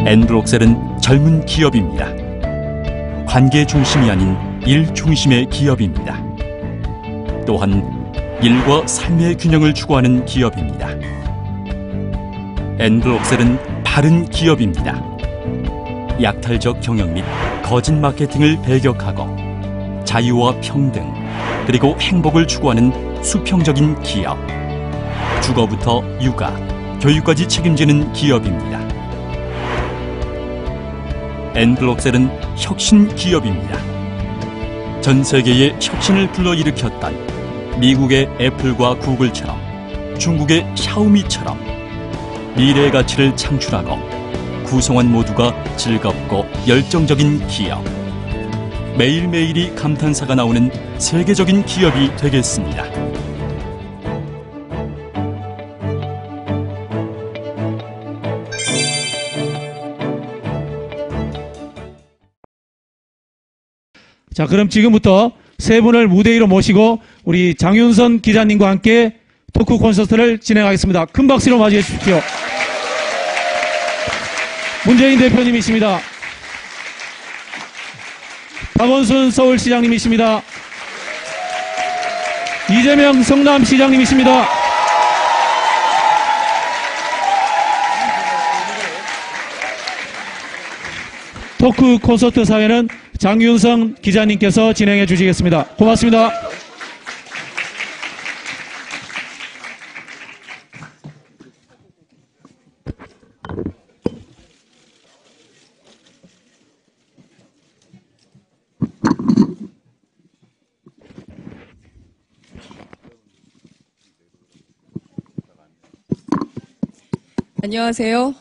엔브록셀은 젊은 기업입니다. 관계 중심이 아닌 일 중심의 기업입니다. 또한 일과 삶의 균형을 추구하는 기업입니다. 엔브록셀은 바른 기업입니다. 약탈적 경영 및 거짓 마케팅을 배격하고 자유와 평등 그리고 행복을 추구하는 수평적인 기업. 주거부터 육아, 교육까지 책임지는 기업입니다. 엔브록셀은 혁신 기업입니다. 전 세계의 혁신을 불러일으켰던 미국의 애플과 구글처럼 중국의 샤오미처럼 미래의 가치를 창출하고 구성원 모두가 즐겁고 열정적인 기업. 매일매일이 감탄사가 나오는 세계적인 기업이 되겠습니다. 자, 그럼 지금부터 세 분을 무대 위로 모시고 우리 장윤선 기자님과 함께 토크 콘서트를 진행하겠습니다. 큰 박수로 맞이해 주십시오. 문재인 대표님이십니다. 박원순 서울시장님이십니다. 이재명 성남시장님이십니다. 토크 콘서트 사회는 장윤성 기자님께서 진행해 주시겠습니다. 고맙습니다. 안녕하세요.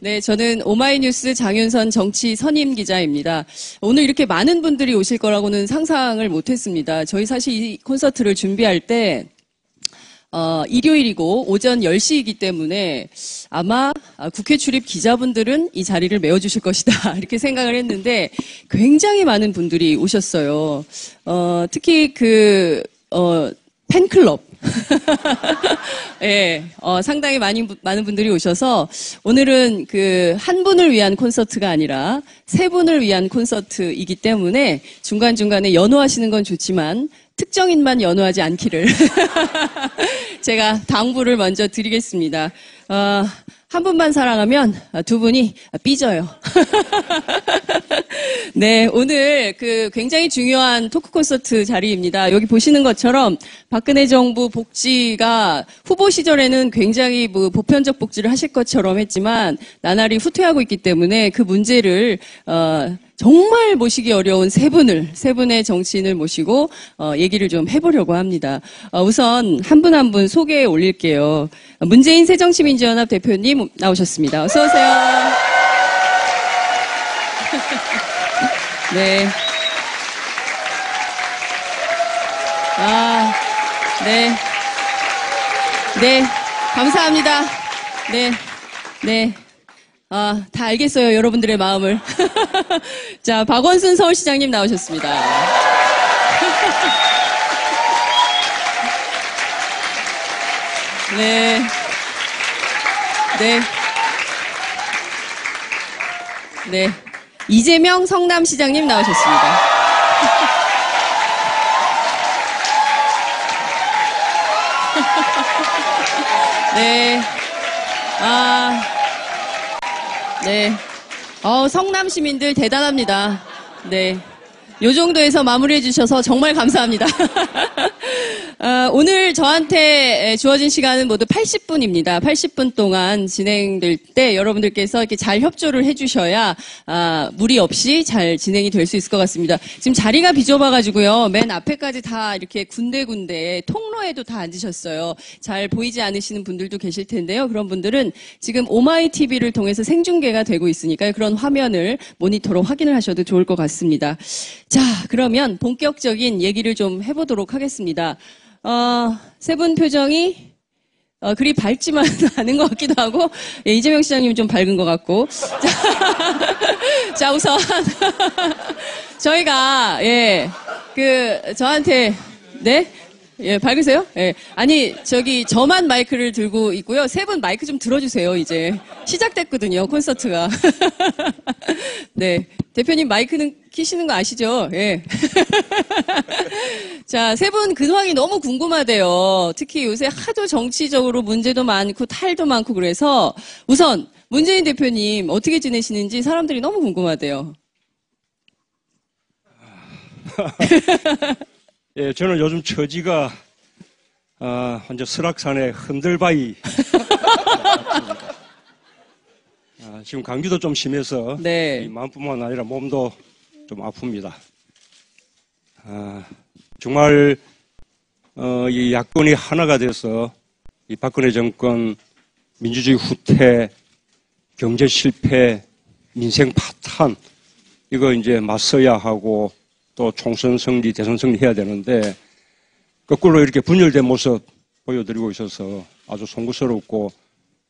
네, 저는 오마이뉴스 장윤선 정치 선임 기자입니다. 오늘 이렇게 많은 분들이 오실 거라고는 상상을 못했습니다. 저희 사실 이 콘서트를 준비할 때 일요일이고 오전 10시이기 때문에 아마 국회 출입 기자분들은 이 자리를 메워주실 것이다 이렇게 생각을 했는데 굉장히 많은 분들이 오셨어요. 특히 팬클럽 예, 상당히 많은 분들이 오셔서 오늘은 한 분을 위한 콘서트가 아니라 세 분을 위한 콘서트이기 때문에 중간중간에 연호하시는 건 좋지만 특정인만 연호하지 않기를 제가 당부를 먼저 드리겠습니다. 한 분만 사랑하면 두 분이 삐져요. 네, 오늘 굉장히 중요한 토크 콘서트 자리입니다. 여기 보시는 것처럼 박근혜 정부 복지가 후보 시절에는 굉장히 보편적 복지를 하실 것처럼 했지만 나날이 후퇴하고 있기 때문에 그 문제를 정말 모시기 어려운 세 분의 정치인을 모시고 얘기를 좀 해보려고 합니다. 우선 한 분 한 분 소개해 올릴게요. 문재인 새정치민주연합 대표님 나오셨습니다. 어서 오세요. 네. 네. 네. 감사합니다. 네. 네. 다 알겠어요, 여러분들의 마음을. 자, 박원순 서울시장님 나오셨습니다. 네. 네. 네. 이재명 성남시장님 나오셨습니다. 네. 네. 성남 시민들 대단합니다. 네. 요 정도에서 마무리해 주셔서 정말 감사합니다. 오늘 저한테 주어진 시간은 모두 80분입니다. 80분 동안 진행될 때 여러분들께서 이렇게 잘 협조를 해주셔야 무리 없이 잘 진행이 될 수 있을 것 같습니다. 지금 자리가 비좁아가지고요. 맨 앞에까지 다 이렇게 군데군데 통로에도 다 앉으셨어요. 잘 보이지 않으시는 분들도 계실 텐데요. 그런 분들은 지금 오마이TV를 통해서 생중계가 되고 있으니까요. 그런 화면을 모니터로 확인을 하셔도 좋을 것 같습니다. 자, 그러면 본격적인 얘기를 좀 해보도록 하겠습니다. 세 분 표정이 그리 밝지만 않은 것 같기도 하고, 예, 이재명 시장님 좀 밝은 것 같고. 자, 우선 저희가 저한테 네, 예, 밝으세요? 예. 아니, 저만 마이크를 들고 있고요. 세 분 마이크 좀 들어주세요, 이제. 시작됐거든요, 콘서트가. 네. 대표님 마이크는 키시는 거 아시죠? 예. 자, 세 분 근황이 너무 궁금하대요. 특히 요새 하도 정치적으로 문제도 많고 탈도 많고 그래서 우선 문재인 대표님 어떻게 지내시는지 사람들이 너무 궁금하대요. 예, 저는 요즘 처지가 완전 설악산의 흔들바위. 지금 감기도 좀 심해서 네. 이 마음뿐만 아니라 몸도 좀 아픕니다. 정말 이 야권이 하나가 돼서 이 박근혜 정권 민주주의 후퇴, 경제 실패, 민생 파탄 이거 이제 맞서야 하고 또 총선 승리, 대선 승리 해야 되는데 거꾸로 이렇게 분열된 모습 보여드리고 있어서 아주 송구스럽고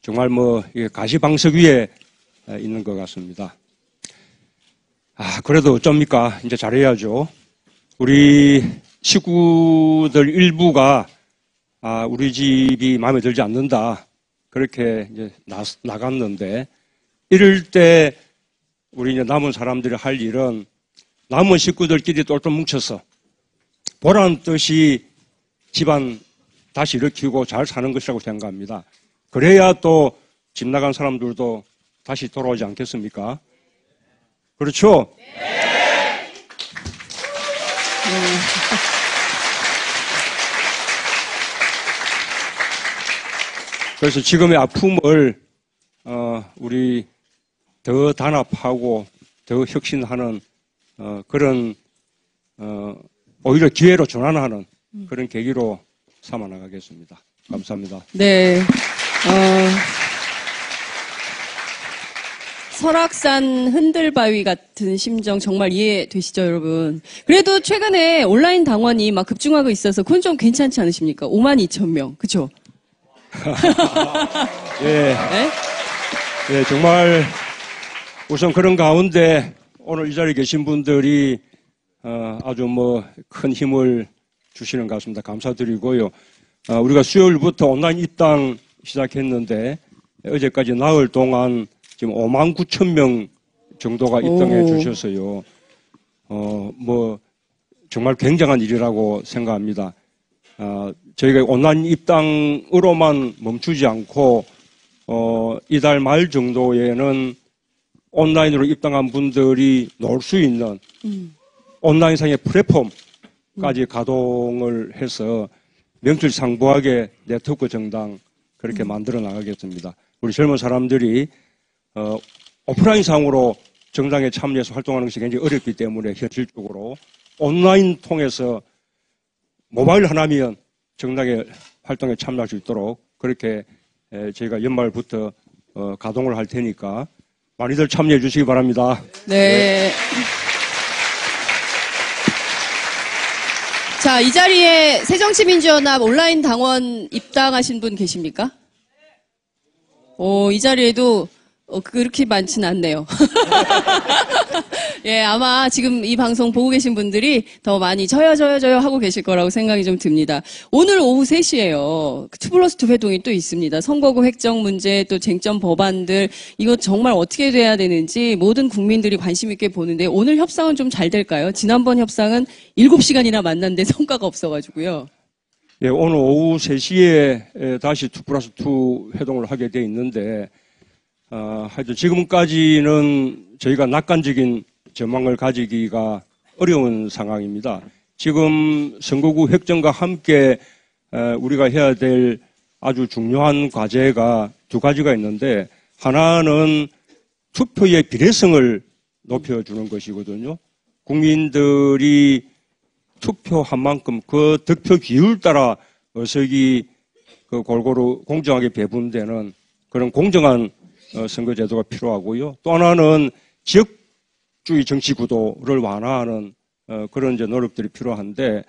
정말 이게 가시방석 위에 있는 것 같습니다. 그래도 어쩝니까? 이제 잘해야죠. 우리 식구들 일부가 우리 집이 마음에 들지 않는다. 그렇게 이제 나갔는데 이럴 때 우리 이제 남은 사람들이 할 일은 남은 식구들끼리 똘똘 뭉쳐서 보란 뜻이 집안 다시 일으키고 잘 사는 것이라고 생각합니다. 그래야 또 집 나간 사람들도 다시 돌아오지 않겠습니까? 그렇죠? 네. 그래서 지금의 아픔을 우리 더 단합하고 더 혁신하는 그런 오히려 기회로 전환하는 그런 계기로 삼아 나가겠습니다. 감사합니다. 네. 설악산 흔들바위 같은 심정 정말 이해되시죠, 여러분? 그래도 최근에 온라인 당원이 막 급증하고 있어서 그건 좀 괜찮지 않으십니까? 52,000명, 그쵸? 예. 네? 예, 정말 우선 그런 가운데 오늘 이 자리에 계신 분들이 아주 큰 힘을 주시는 것 같습니다. 감사드리고요. 우리가 수요일부터 온라인 입당 시작했는데 어제까지 나흘 동안 지금 59,000명 정도가 입당해 주셔서요. 정말 굉장한 일이라고 생각합니다. 저희가 온라인 입당으로만 멈추지 않고 이달 말 정도에는 온라인으로 입당한 분들이 놀 수 있는 온라인상의 플랫폼까지 가동을 해서 명실상부하게 네트워크 정당 그렇게 만들어 나가겠습니다. 우리 젊은 사람들이 오프라인상으로 정당에 참여해서 활동하는 것이 굉장히 어렵기 때문에 현실적으로 온라인 통해서 모바일 하나면 정당의 활동에 참여할 수 있도록 그렇게 저희가 연말부터 가동을 할 테니까 많이들 참여해 주시기 바랍니다. 네. 자, 이 자리에 새정치민주연합 온라인 당원 입당하신 분 계십니까? 이 자리에도 그렇게 많지는 않네요. 예, 아마 지금 이 방송 보고 계신 분들이 더 많이 저요 하고 계실 거라고 생각이 좀 듭니다. 오늘 오후 3시에요. 2+2 회동이 또 있습니다. 선거구 획정 문제, 또 쟁점 법안들, 이거 정말 어떻게 돼야 되는지 모든 국민들이 관심 있게 보는데 오늘 협상은 좀 잘 될까요? 지난번 협상은 7시간이나 만났는데 성과가 없어가지고요. 예, 오늘 오후 3시에 다시 2+2 회동을 하게 돼 있는데, 하여튼 지금까지는 저희가 낙관적인 전망을 가지기가 어려운 상황입니다. 지금 선거구 획정과 함께 우리가 해야 될 아주 중요한 과제가 두 가지가 있는데 하나는 투표의 비례성을 높여주는 것이거든요. 국민들이 투표한 만큼 그 득표 기율 따라 의석이 골고루 공정하게 배분되는 그런 공정한 선거제도가 필요하고요. 또 하나는 지역주의 정치 구도를 완화하는 그런 이제 노력들이 필요한데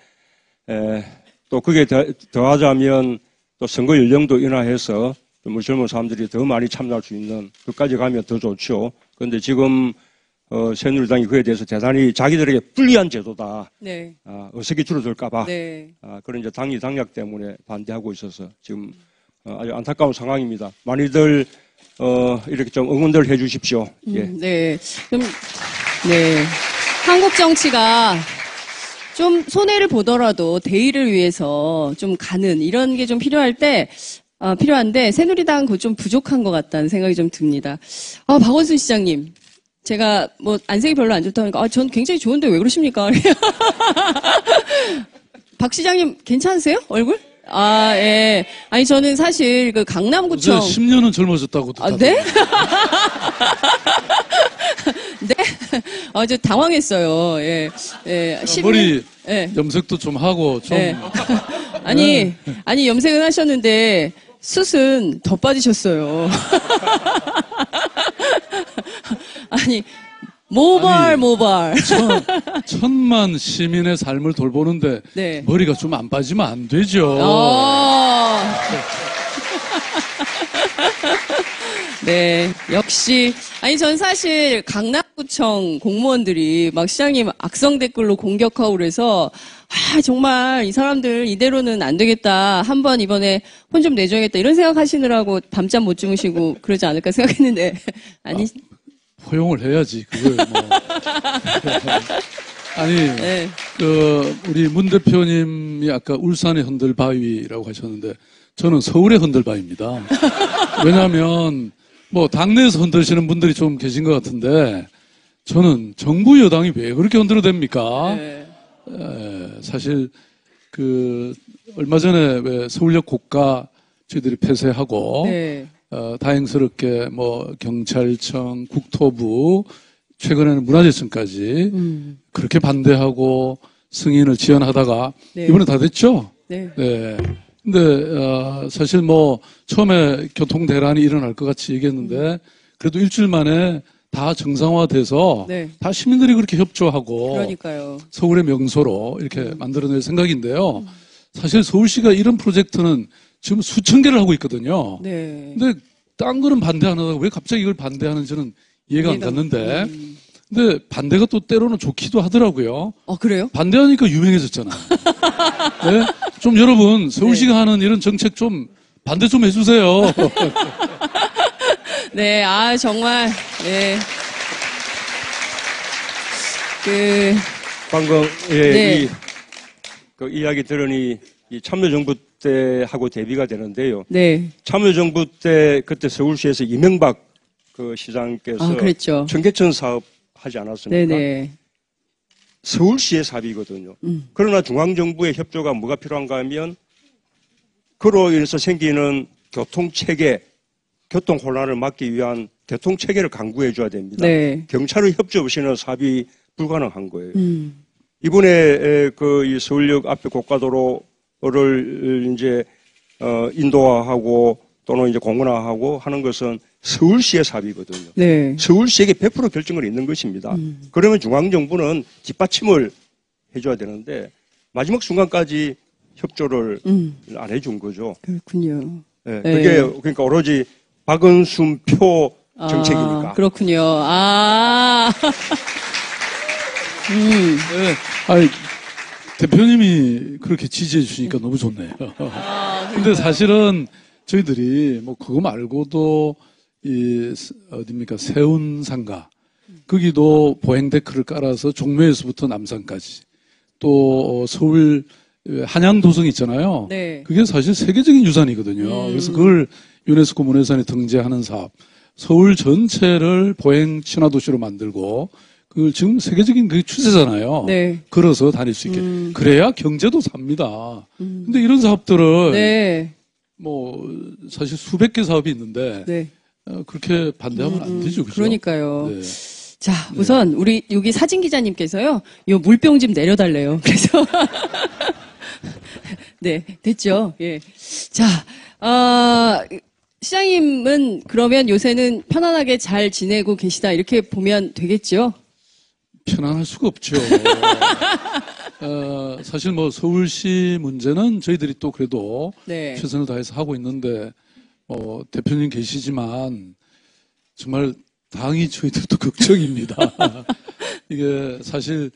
또 그게 더하자면 또 선거 연령도 인하해서 좀 젊은 사람들이 더 많이 참여할 수 있는 그까지 가면 더 좋죠. 그런데 지금 새누리당이 그에 대해서 대단히 자기들에게 불리한 제도다. 네. 어색이 줄어들까봐. 네. 그런 이제 당리 당략 때문에 반대하고 있어서 지금 아주 안타까운 상황입니다. 많이들 이렇게 좀 응원들 해주십시오. 예. 네. 네. 한국 정치가 좀 손해를 보더라도 대의를 위해서 좀 가는 이런 게 좀 필요한데 새누리당 그거 좀 부족한 것 같다는 생각이 좀 듭니다. 박원순 시장님. 제가 뭐 안색이 별로 안 좋다고 하니까 전 굉장히 좋은데 왜 그러십니까? 박 시장님 괜찮으세요? 얼굴? 예. 아니 저는 사실 그 강남구청 10년은 젊어졌다고 듣다. 네? 네? 저 당황했어요. 예. 예. 머리 예. 염색도 좀 하고 좀 예. 아니 염색은 하셨는데 숱은 더 빠지셨어요. 아니 모발. 천만 시민의 삶을 돌보는데 네. 머리가 좀 안 빠지면 안 되죠. 네, 역시 전 사실 강남구청 공무원들이 막 시장님 악성 댓글로 공격하고 그래서 정말 이 사람들 이대로는 안 되겠다. 한번 이번에 혼 좀 내줘야겠다. 이런 생각하시느라고 밤잠 못 주무시고 그러지 않을까 생각했는데 아니. 허용을 해야지 그걸 뭐. 아니 네. 우리 문 대표님이 아까 울산의 흔들바위라고 하셨는데 저는 서울의 흔들바위입니다. 왜냐하면 뭐 당내에서 흔드시는 분들이 좀 계신 것 같은데 저는 정부 여당이 왜 그렇게 흔들어댑니까? 네. 사실 얼마 전에 왜 서울역 고가 저희들이 폐쇄하고 네. 다행스럽게 뭐 경찰청, 국토부, 최근에는 문화재청까지 그렇게 반대하고 승인을 지연하다가 네. 이번에 다 됐죠? 네. 네. 근데 사실 뭐 처음에 교통 대란이 일어날 것 같이 얘기했는데 그래도 일주일 만에 다 정상화돼서 네. 다 시민들이 그렇게 협조하고 그러니까요. 서울의 명소로 이렇게 만들어낼 생각인데요. 사실 서울시가 이런 프로젝트는 지금 수천 개를 하고 있거든요. 네. 근데 딴 거는 반대 안 하다가 왜 갑자기 이걸 반대하는지는 이해가 안 갔는데 근데 반대가 또 때로는 좋기도 하더라고요. 그래요? 반대하니까 유명해졌잖아요. 네? 좀 여러분 서울시가 하는 이런 정책 좀 반대 좀 해주세요. 네, 정말 네. 방금 네. 그 이야기 들으니 이 참여정부 때하고 대비가 되는데요. 네. 참여정부 때 그때 서울시에서 이명박 그 시장께서 그랬죠. 청계천 사업 하지 않았습니까? 네네. 서울시의 사업이거든요. 그러나 중앙정부의 협조가 뭐가 필요한가 하면 그로 인해서 생기는 교통체계, 교통혼란을 막기 위한 교통체계를 강구해 줘야 됩니다. 네. 경찰의 협조 없이는 사업이 불가능한 거예요. 이번에 이 서울역 앞에 고가도로를 이제 인도화하고 또는 이제 공원화하고 하는 것은 서울시의 사업이거든요. 네. 서울시에게 100% 결정을 있는 것입니다. 그러면 중앙정부는 뒷받침을 해줘야 되는데 마지막 순간까지 협조를 안 해준 거죠. 그렇군요. 네, 그게 그러니까 오로지 박은순 표 정책이니까. 그렇군요. 네. 아니, 대표님이 그렇게 지지해 주시니까 너무 좋네요. 근데 사실은 저희들이 뭐 그거 말고도 어딥니까? 세운상가. 거기도 보행데크를 깔아서 종묘에서부터 남산까지. 또 서울 한양도성 있잖아요. 네. 그게 사실 세계적인 유산이거든요. 그래서 그걸 유네스코 문화유산에 등재하는 사업. 서울 전체를 보행 친화도시로 만들고 그걸 지금 세계적인 그 추세잖아요. 네. 걸어서 다닐 수 있게. 그래야 경제도 삽니다. 근데 이런 사업들을 네. 뭐 사실 수백 개 사업이 있는데 네. 그렇게 반대하면 안 되죠. 그죠? 그러니까요. 네. 자, 우선 우리 여기 사진 기자님께서요. 요 물병 좀 내려달래요. 그래서 네, 됐죠. 예. 자, 시장님은 그러면 요새는 편안하게 잘 지내고 계시다 이렇게 보면 되겠죠? 편안할 수가 없죠. 사실 뭐 서울시 문제는 저희들이 또 그래도 네. 최선을 다해서 하고 있는데 대표님 계시지만 정말 당이 저희들도 걱정입니다. 이게 사실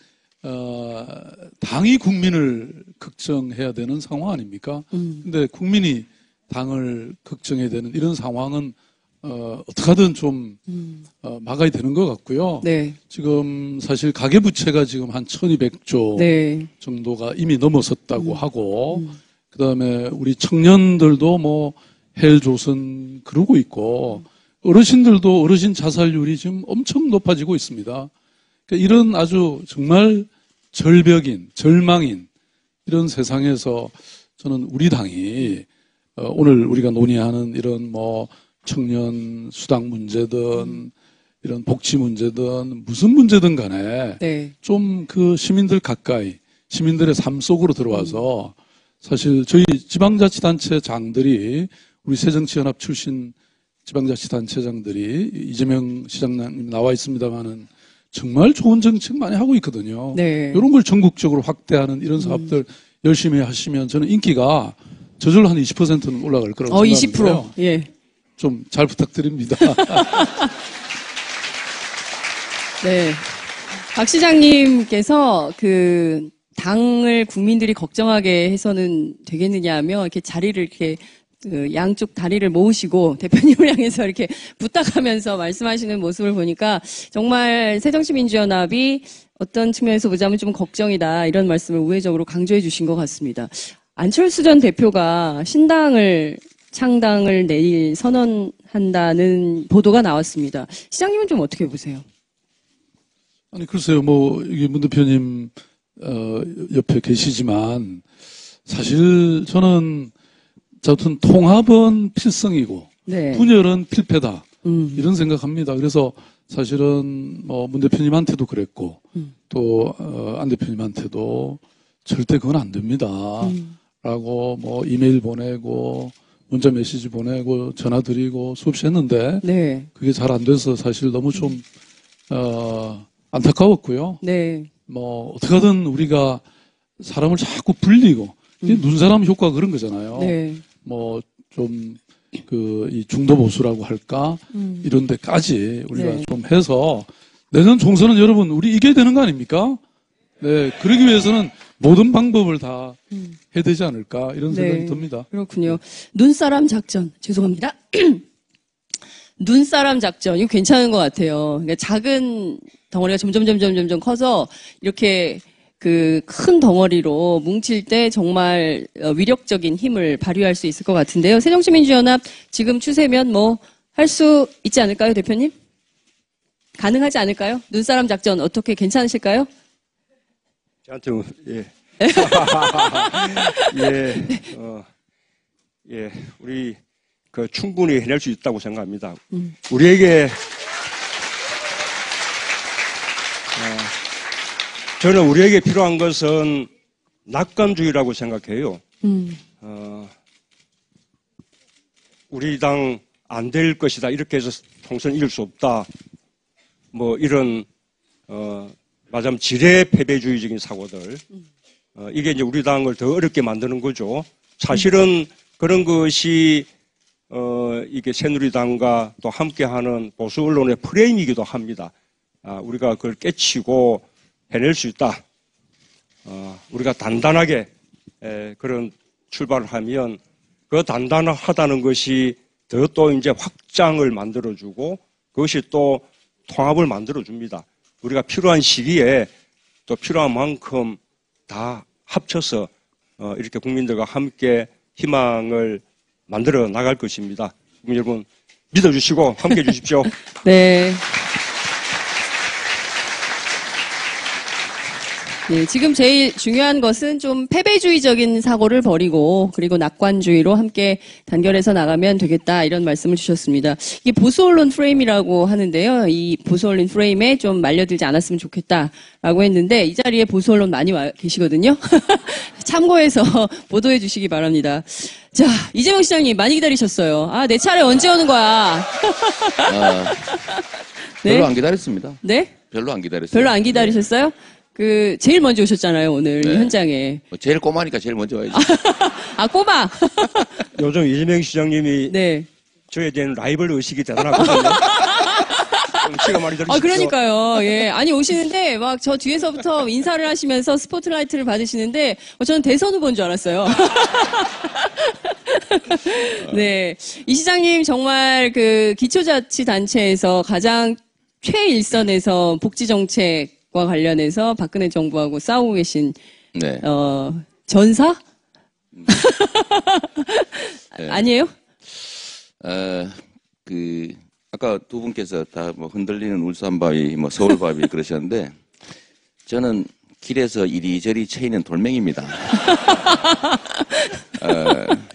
당이 국민을 걱정해야 되는 상황 아닙니까? 근데 국민이 당을 걱정해야 되는 이런 상황은 어떻게든 좀 막아야 되는 것 같고요. 네. 지금 사실 가계부채가 지금 한 1200조 네. 정도가 이미 넘어섰다고 하고 그다음에 우리 청년들도 뭐 헬조선 그러고 있고 어르신들도 어르신 자살률이 지금 엄청 높아지고 있습니다. 그러니까 이런 아주 정말 절벽인, 절망인 이런 세상에서 저는 우리 당이 오늘 우리가 논의하는 이런 뭐 청년 수당 문제든 이런 복지 문제든 무슨 문제든 간에 네. 좀 그 시민들 가까이 시민들의 삶 속으로 들어와서 사실 저희 지방자치단체장들이 우리 새정치연합 출신 지방자치단체장들이 이재명 시장님 나와 있습니다만은 정말 좋은 정책 많이 하고 있거든요. 네. 이런 걸 전국적으로 확대하는 이런 사업들 열심히 하시면 저는 인기가 저절로 한 20%는 올라갈 거라고 생각하는데요. 20%. 예. 좀 잘 부탁드립니다. 네. 박 시장님께서 그 당을 국민들이 걱정하게 해서는 되겠느냐 하며 이렇게 자리를 이렇게 그 양쪽 다리를 모으시고 대표님을 향해서 이렇게 부탁하면서 말씀하시는 모습을 보니까 정말 새정치민주연합이 어떤 측면에서 보자면 좀 걱정이다 이런 말씀을 우회적으로 강조해 주신 것 같습니다. 안철수 전 대표가 신당을 창당을 내일 선언한다는 보도가 나왔습니다. 시장님은 좀 어떻게 보세요? 아니 글쎄요, 뭐 이게 문 대표님 옆에 계시지만 사실 저는 저튼 통합은 필성이고 네. 분열은 필패다 이런 생각합니다. 그래서 사실은 뭐 문 대표님한테도 그랬고 또 안 대표님한테도 절대 그건 안 됩니다. 라고 뭐 이메일 보내고 문자 메시지 보내고 전화 드리고 수없이 했는데 네. 그게 잘 안 돼서 사실 너무 좀 안타까웠고요. 네. 뭐 어떻게든 우리가 사람을 자꾸 불리고 눈사람 효과 그런 거잖아요. 네. 뭐 좀 이 중도 보수라고 할까 이런 데까지 우리가 네. 좀 해서 내년 총선은 여러분 우리 이겨야 되는 거 아닙니까? 네, 그러기 위해서는 모든 방법을 다 해야 되지 않을까 이런 생각이 네. 듭니다. 그렇군요. 눈사람 작전 죄송합니다. 눈사람 작전 이거 괜찮은 것 같아요. 그러니까 작은 덩어리가 점점 커서 이렇게 그 큰 덩어리로 뭉칠 때 정말 위력적인 힘을 발휘할 수 있을 것 같은데요. 새정치민주연합 지금 추세면 뭐 할 수 있지 않을까요, 대표님? 가능하지 않을까요? 눈사람 작전 어떻게 괜찮으실까요? 저한테 예. 예, 우리 그 충분히 해낼 수 있다고 생각합니다. 우리에게 저는 우리에게 필요한 것은 낙관주의라고 생각해요. 우리 당 안 될 것이다. 이렇게 해서 총선 이길 수 없다. 뭐 이런 말하자면 지레 패배주의적인 사고들. 이게 이제 우리 당을 더 어렵게 만드는 거죠. 사실은 그런 것이 이게 새누리당과 또 함께하는 보수 언론의 프레임이기도 합니다. 우리가 그걸 깨치고 해낼 수 있다. 우리가 단단하게 그런 출발을 하면 그 단단하다는 것이 더 또 이제 확장을 만들어주고 그것이 또 통합을 만들어줍니다. 우리가 필요한 시기에 또 필요한 만큼 다 합쳐서 이렇게 국민들과 함께 희망을 만들어 나갈 것입니다. 국민 여러분 믿어주시고 함께해 주십시오. 네. 네, 지금 제일 중요한 것은 좀 패배주의적인 사고를 버리고 그리고 낙관주의로 함께 단결해서 나가면 되겠다 이런 말씀을 주셨습니다. 이게 보수 언론 프레임이라고 하는데요. 이 보수 언론 프레임에 좀 말려들지 않았으면 좋겠다라고 했는데 이 자리에 보수 언론 많이 와 계시거든요. 참고해서 보도해 주시기 바랍니다. 자, 이재명 시장님 많이 기다리셨어요. 내 차례 언제 오는 거야? 별로 네? 안 기다렸습니다. 네? 별로 안 기다렸어요. 별로 안 기다리셨어요? 제일 먼저 오셨잖아요, 오늘, 네. 이 현장에. 제일 꼬마니까 제일 먼저 와야지. 꼬마! 요즘 이재명 시장님이 네. 저에 대한 라이벌 의식이 대단하거든요. 박수가 많이 들으십시오. 그러니까요. 예. 아니, 오시는데, 막 저 뒤에서부터 인사를 하시면서 스포트라이트를 받으시는데, 저는 대선 후보인 줄 알았어요. 네. 이 시장님 정말 그 기초자치단체에서 가장 최일선에서 복지정책과 관련해서 박근혜 정부하고 싸우고 계신, 네. 전사? 네. 아니에요? 아까 두 분께서 다 뭐 흔들리는 울산바위, 뭐 서울바위 그러셨는데, 저는 길에서 이리저리 채이는 돌멩이입니다.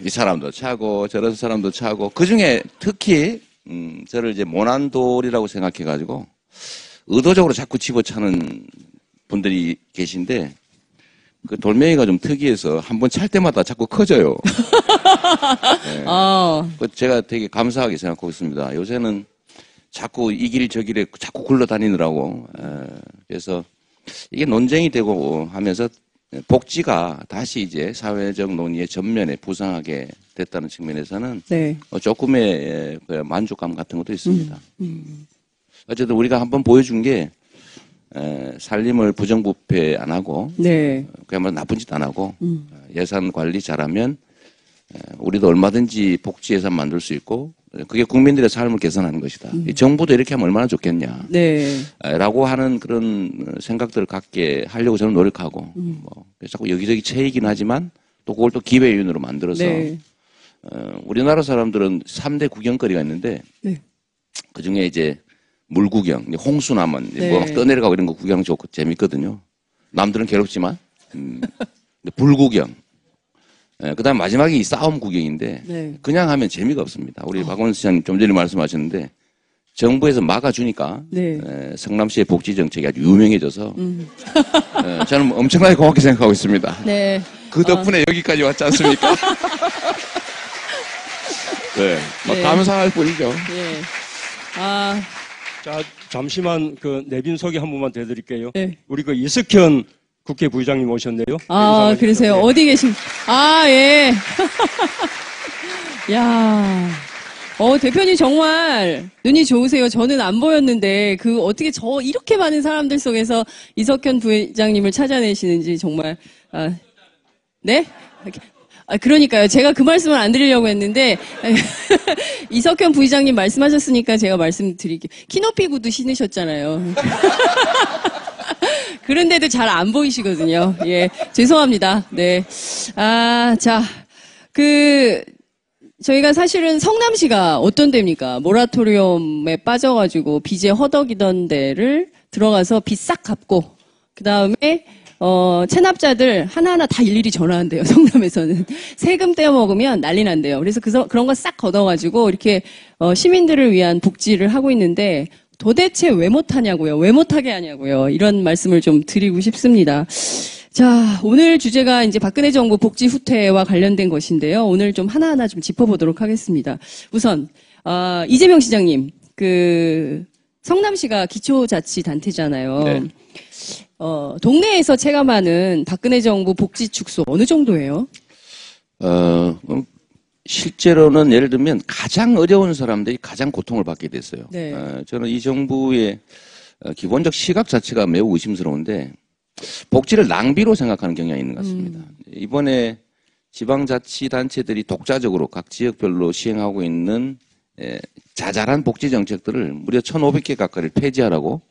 이 사람도 차고, 저런 사람도 차고, 그 중에 특히, 저를 이제 모난 돌이라고 생각해가지고, 의도적으로 자꾸 집어차는 분들이 계신데, 그 돌멩이가 좀 특이해서 한번 찰 때마다 자꾸 커져요. 네. 제가 되게 감사하게 생각하고 있습니다. 요새는 자꾸 이 길 저 길에 자꾸 굴러다니느라고. 그래서 이게 논쟁이 되고 하면서 복지가 다시 이제 사회적 논의의 전면에 부상하게 됐다는 측면에서는 네. 조금의 만족감 같은 것도 있습니다. 어쨌든 우리가 한번 보여준 게 살림을 부정부패 안 하고, 네. 그야말로 나쁜 짓 안 하고, 예산 관리 잘하면, 우리도 얼마든지 복지 예산 만들 수 있고, 그게 국민들의 삶을 개선하는 것이다. 이 정부도 이렇게 하면 얼마나 좋겠냐. 네. 라고 하는 그런 생각들을 갖게 하려고 저는 노력하고, 자꾸 여기저기 채이긴 하지만, 또 그걸 또 기회윤으로 만들어서, 네. 우리나라 사람들은 3대 구경거리가 있는데, 네. 그 중에 이제, 물구경, 홍수 나면 네. 뭐 떠내려가고 이런 거 구경 좋고 재밌거든요. 남들은 괴롭지만, 불구경. 그다음 마지막에 이 싸움 구경인데 네. 그냥 하면 재미가 없습니다. 우리 박원순 시장님 좀 전에 말씀하셨는데 정부에서 막아주니까 네. 성남시의 복지 정책이 아주 유명해져서 저는 엄청나게 고맙게 생각하고 있습니다. 네. 그 덕분에 여기까지 왔지 않습니까? 네, 네. 감사할 뿐이죠. 예. 자, 잠시만 그 내빈 소개 한 번만 해드릴게요. 네. 우리 그 이석현 국회 부의장님 오셨네요. 그러세요. 네. 어디 계신? 예. 야. 대표님 정말 눈이 좋으세요. 저는 안 보였는데 어떻게 이렇게 많은 사람들 속에서 이석현 부회장님을 찾아내시는지 정말 네? 그러니까요. 제가 그 말씀을 안 드리려고 했는데 이석현 부의장님 말씀하셨으니까 제가 말씀드릴게요. 키높이 구두 신으셨잖아요. 그런데도 잘 안 보이시거든요. 예, 죄송합니다. 네. 저희가 사실은 성남시가 어떤 데입니까? 모라토리엄에 빠져가지고 빚에 허덕이던 데를 들어가서 빚 싹 갚고, 그 다음에, 체납자들 하나하나 다 일일이 전화한대요, 성남에서는. 세금 떼어먹으면 난리 난대요. 그래서 그런 거 싹 걷어가지고, 이렇게, 시민들을 위한 복지를 하고 있는데, 도대체 왜 못하냐고요? 왜 못하게 하냐고요? 이런 말씀을 좀 드리고 싶습니다. 자, 오늘 주제가 이제 박근혜 정부 복지 후퇴와 관련된 것인데요. 오늘 좀 하나하나 좀 짚어보도록 하겠습니다. 우선, 이재명 시장님, 성남시가 기초자치단체잖아요. 네. 동네에서 체감하는 박근혜 정부 복지 축소 어느 정도예요? 실제로는 예를 들면 가장 어려운 사람들이 가장 고통을 받게 됐어요. 네. 저는 이 정부의 기본적 시각 자체가 매우 의심스러운데 복지를 낭비로 생각하는 경향이 있는 것 같습니다. 이번에 지방자치단체들이 독자적으로 각 지역별로 시행하고 있는 자잘한 복지 정책들을 무려 1,500개 가까이를 폐지하라고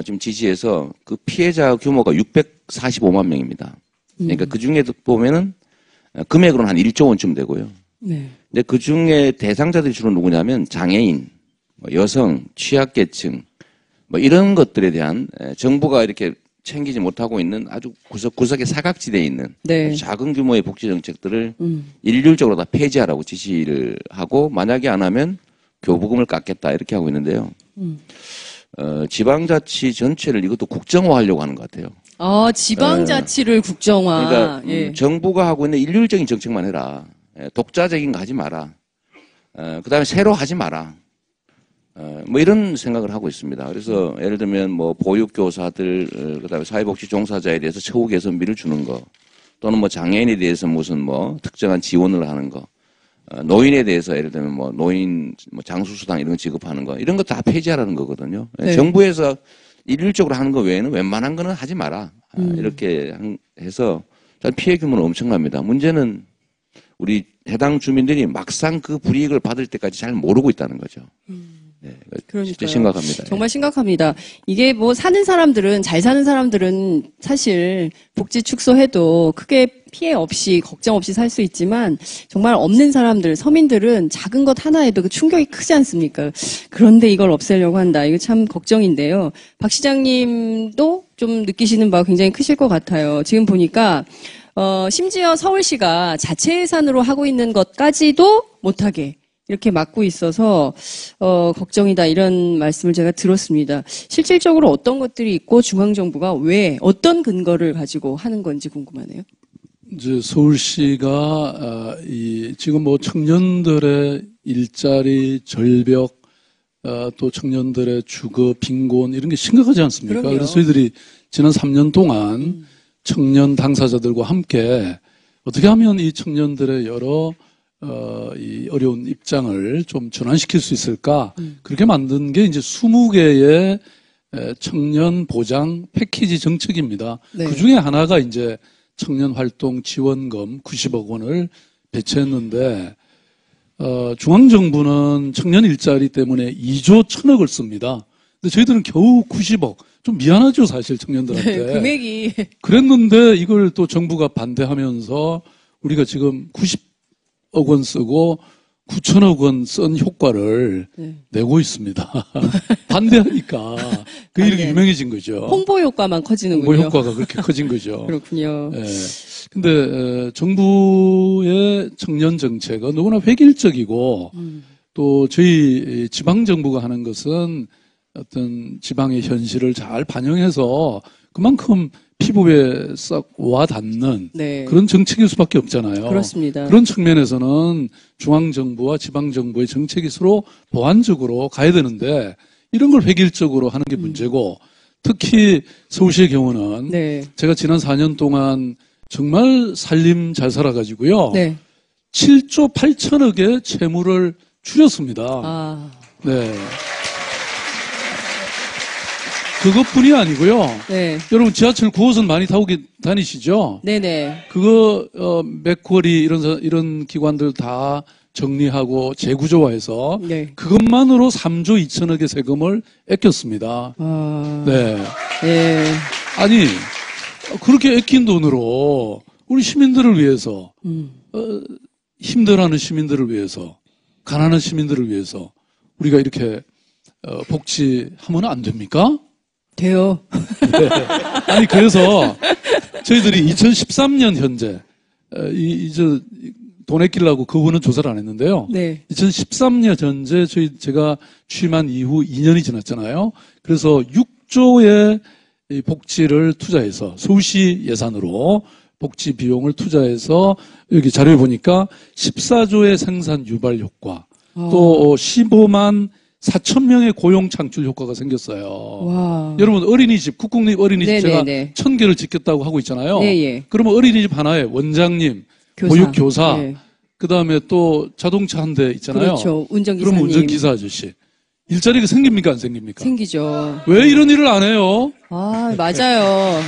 지금 지시해서 그 피해자 규모가 645만 명입니다. 그러니까 그 중에도 보면은 금액으로는 한 1조 원쯤 되고요. 네. 근데 그 중에 대상자들이 주로 누구냐면 장애인, 여성, 취약계층, 이런 것들에 대한 정부가 이렇게 챙기지 못하고 있는 아주 구석구석의 사각지대에 있는 네. 작은 규모의 복지 정책들을 일률적으로 다 폐지하라고 지시를 하고 만약에 안 하면 교부금을 깎겠다 이렇게 하고 있는데요. 지방자치 전체를 이것도 국정화하려고 하는 것 같아요. 지방자치를 국정화. 그러니까 예. 정부가 하고 있는 일률적인 정책만 해라. 독자적인 거 하지 마라. 그다음에 새로 하지 마라. 이런 생각을 하고 있습니다. 그래서 예를 들면 보육교사들, 그다음에 사회복지 종사자에 대해서 처우 개선비를 주는 거, 또는 장애인에 대해서 무슨 특정한 지원을 하는 거, 노인에 대해서 예를 들면 뭐 노인 뭐 장수수당 이런 거 지급하는 거 이런 거 다 폐지하라는 거거든요. 네. 정부에서 일률적으로 하는 거 외에는 웬만한 거는 하지 마라. 이렇게 해서 피해 규모는 엄청납니다. 문제는 우리 해당 주민들이 막상 그 불이익을 받을 때까지 잘 모르고 있다는 거죠. 네, 진짜 심각합니다. 정말 심각합니다. 이게 뭐 사는 사람들은, 잘 사는 사람들은 사실 복지 축소해도 크게 피해 없이, 걱정 없이 살 수 있지만 정말 없는 사람들, 서민들은 작은 것 하나에도 그 충격이 크지 않습니까? 그런데 이걸 없애려고 한다. 이거 참 걱정인데요. 박 시장님도 좀 느끼시는 바가 굉장히 크실 것 같아요. 지금 보니까 심지어 서울시가 자체 예산으로 하고 있는 것까지도 못하게 이렇게 막고 있어서 걱정이다 이런 말씀을 제가 들었습니다. 실질적으로 어떤 것들이 있고 중앙정부가 왜 어떤 근거를 가지고 하는 건지 궁금하네요. 이제 서울시가 지금 뭐 청년들의 일자리, 절벽, 또 청년들의 주거, 빈곤 이런 게 심각하지 않습니까? 그럼요. 그래서 저희들이 지난 3년 동안 청년 당사자들과 함께 어떻게 하면 이 청년들의 여러 이 어려운 입장을 좀 전환시킬 수 있을까? 그렇게 만든 게 이제 20개의 청년 보장 패키지 정책입니다. 네. 그 중에 하나가 이제 청년 활동 지원금 90억 원을 배치했는데, 중앙정부는 청년 일자리 때문에 2조 1,000억을 씁니다. 근데 저희들은 겨우 90억. 좀 미안하죠, 사실 청년들한테. 네, 금액이. 그랬는데 이걸 또 정부가 반대하면서 우리가 지금 90억 원 쓰고 9천억 원 쓴 효과를 내고 있습니다. 반대하니까 그 이렇게 유명해진 거죠. 홍보 효과만 커지는군요. 홍보 효과가 그렇게 커진 거죠. 그렇군요. 예. 근데 정부의 청년 정책은 너무나 획일적이고 또 저희 지방 정부가 하는 것은 어떤 지방의 현실을 잘 반영해서 그만큼 피부에 싹 와닿는 네. 그런 정책일 수밖에 없잖아요. 그렇습니다. 그런 측면에서는 중앙정부와 지방정부의 정책이 서로 보완적으로 가야 되는데 이런 걸 획일적으로 하는 게 문제고 특히 서울시의 경우는 네. 제가 지난 4년 동안 정말 살림 잘 살아가지고요. 네. 7조 8천억의 채무를 줄였습니다. 아. 네. 그것뿐이 아니고요. 네. 여러분 지하철 9호선 많이 타고 다니시죠? 네네. 그거 맥쿼리 이런 기관들 다 정리하고 재구조화해서 네. 그것만으로 3조 2천억의 세금을 아꼈습니다. 아. 네. 예. 아니 그렇게 아낀 돈으로 우리 시민들을 위해서 힘들어하는 시민들을 위해서 가난한 시민들을 위해서 우리가 이렇게 복지하면 안 됩니까? 돼요. 네. 아니 그래서 저희들이 2013년 현재 돈 아끼려고 그분은 조사를 안 했는데요. 네. 2013년 현재 제가 취임한 이후 2년이 지났잖아요. 그래서 6조의 복지를 투자해서 서울시 예산으로 복지 비용을 투자해서 여기 자료에 보니까 14조의 생산 유발 효과 또 15만 4천 명의 고용 창출 효과가 생겼어요. 와. 여러분 어린이집 국공립 어린이집 네네네. 제가 1,000개를 짓겠다고 하고 있잖아요. 예. 그러면 어린이집 하나에 원장님, 교사. 보육교사, 네. 그다음에 또 자동차 한 대 있잖아요. 그렇죠. 운전기사님. 그럼 운전기사 아저씨 일자리가 생깁니까 안 생깁니까? 생기죠. 왜 이런 일을 안 해요? 아, 맞아요.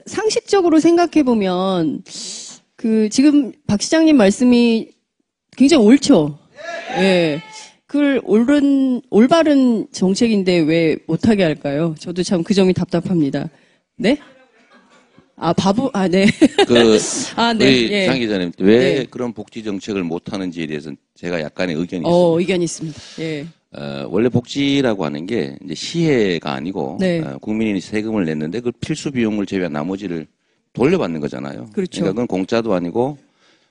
상식적으로 생각해보면, 지금 박 시장님 말씀이 굉장히 옳죠. 예. 올바른 정책인데 왜 못하게 할까요? 저도 참 그 점이 답답합니다. 네? 아, 네. 우리 예. 장 기자님, 왜 네. 그런 복지 정책을 못하는지에 대해서 제가 약간의 의견이 있습니다. 의견이 있습니다. 예. 원래 복지라고 하는 게 이제 시혜가 아니고 네. 국민이 세금을 냈는데 그 필수 비용을 제외한 나머지를 돌려받는 거잖아요. 그렇죠. 그러니까 그건 공짜도 아니고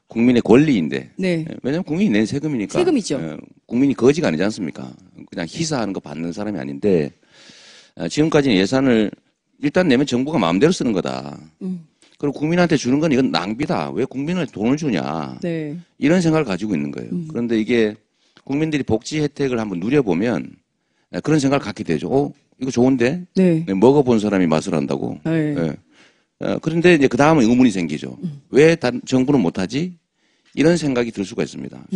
국민의 권리인데. 네. 왜냐하면 국민이 낸 세금이니까. 세금이죠. 국민이 거지가 아니지 않습니까? 그냥 희사하는 거 받는 사람이 아닌데 지금까지는 예산을 일단 내면 정부가 마음대로 쓰는 거다. 그리고 국민한테 주는 건 이건 낭비다. 왜 국민한테 돈을 주냐. 네. 이런 생각을 가지고 있는 거예요. 그런데 이게 국민들이 복지 혜택을 한번 누려보면 그런 생각을 갖게 되죠. 이거 좋은데? 네. 먹어본 사람이 맛을 안다고. 네. 예. 그런데 이제 그 다음에 의문이 생기죠. 왜 정부는 못하지? 이런 생각이 들 수가 있습니다.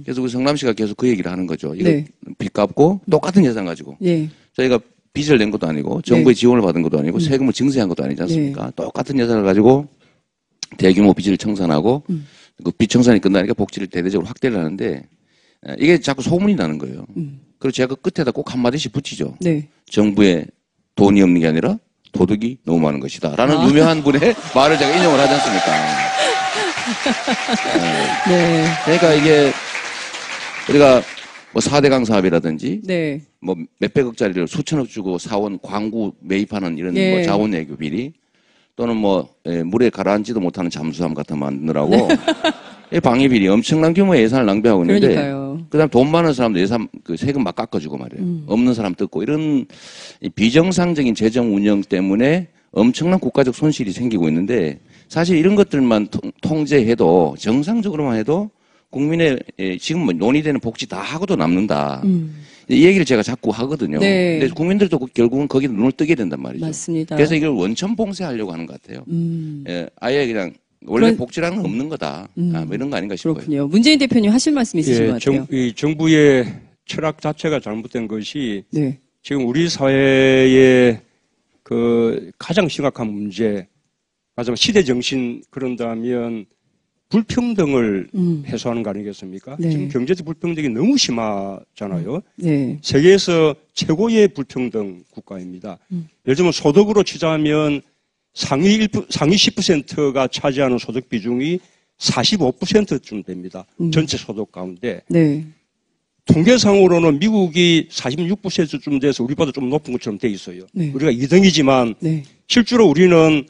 그래서 우리 성남시가 계속 그 얘기를 하는 거죠. 이거 네. 빚 갚고 똑같은 예산 가지고 예. 저희가 빚을 낸 것도 아니고 정부의 지원을 받은 것도 아니고 세금을 증세한 것도 아니지 않습니까? 똑같은 예산을 가지고 대규모 빚을 청산하고 그 빚 청산이 끝나니까 복지를 대대적으로 확대를 하는데 이게 자꾸 소문이 나는 거예요. 그리고 제가 그 끝에다 꼭 한마디씩 붙이죠. 네. 정부에 돈이 없는 게 아니라 도덕이 너무 많은 것이다. 라는 유명한 분의 말을 제가 인용을 하지 않습니까? 네. 그러니까 이게 우리가 뭐 4대강 사업이라든지 네. 뭐 몇백억짜리를 수천억 주고 사원 광구 매입하는 이런 예. 뭐 자원 외교 비리 또는 뭐 물에 가라앉지도 못하는 잠수함 같은 거 만드느라고 이 방위 비리 엄청난 규모의 예산을 낭비하고 있는데 그러니까요. 그다음 돈 많은 사람도 예산 그 세금 막 깎아주고 말이에요. 없는 사람 뜯고 이런 이 비정상적인 재정 운영 때문에 엄청난 국가적 손실이 생기고 있는데 사실 이런 것들만 통제해도 정상적으로만 해도 국민의 지금 뭐 논의되는 복지 다 하고도 남는다. 이 얘기를 제가 자꾸 하거든요. 네. 근데 국민들도 결국은 거기에 눈을 뜨게 된단 말이죠. 맞습니다. 그래서 이걸 원천 봉쇄하려고 하는 것 같아요. 예, 아예 그냥 원래 복지라는 건 없는 거다. 뭐 이런 거 아닌가 싶어요. 그렇군요. 문재인 대표님 하실 말씀 있으신 것 같아요. 이 정부의 철학 자체가 잘못된 것이 네. 지금 우리 사회의 그 가장 심각한 문제, 마지막 시대 정신 그런다면 불평등을 해소하는 거 아니겠습니까? 네. 지금 경제적 불평등이 너무 심하잖아요. 네. 세계에서 최고의 불평등 국가입니다. 예를 들면 소득으로 치자면 상위 10%가 차지하는 소득 비중이 45%쯤 됩니다. 전체 소득 가운데. 네. 통계상으로는 미국이 46%쯤 돼서 우리보다 좀 높은 것처럼 돼 있어요. 네. 우리가 2등이지만 네. 실제로 우리는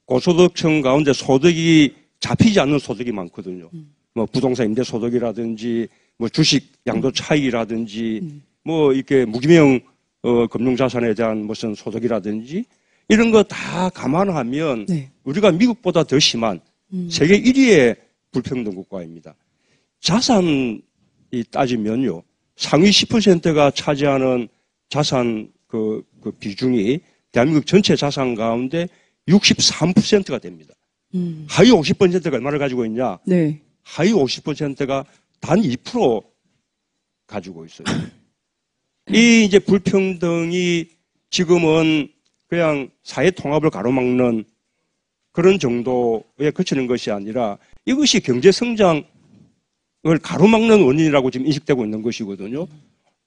고소득층 가운데 소득이 잡히지 않는 소득이 많거든요. 뭐 부동산 임대 소득이라든지 뭐 주식 양도 차익이라든지 뭐 이렇게 무기명 금융자산에 대한 무슨 소득이라든지 이런 거 다 감안하면 네. 우리가 미국보다 더 심한 세계 1위의 불평등 국가입니다. 자산이 따지면요. 상위 10%가 차지하는 자산 그 비중이 대한민국 전체 자산 가운데 63%가 됩니다. 하위 50%가 얼마를 가지고 있냐? 네. 하위 50%가 단 2% 가지고 있어요. 이 이제 불평등이 지금은 그냥 사회 통합을 가로막는 그런 정도에 그치는 것이 아니라 이것이 경제 성장을 가로막는 원인이라고 지금 인식되고 있는 것이거든요.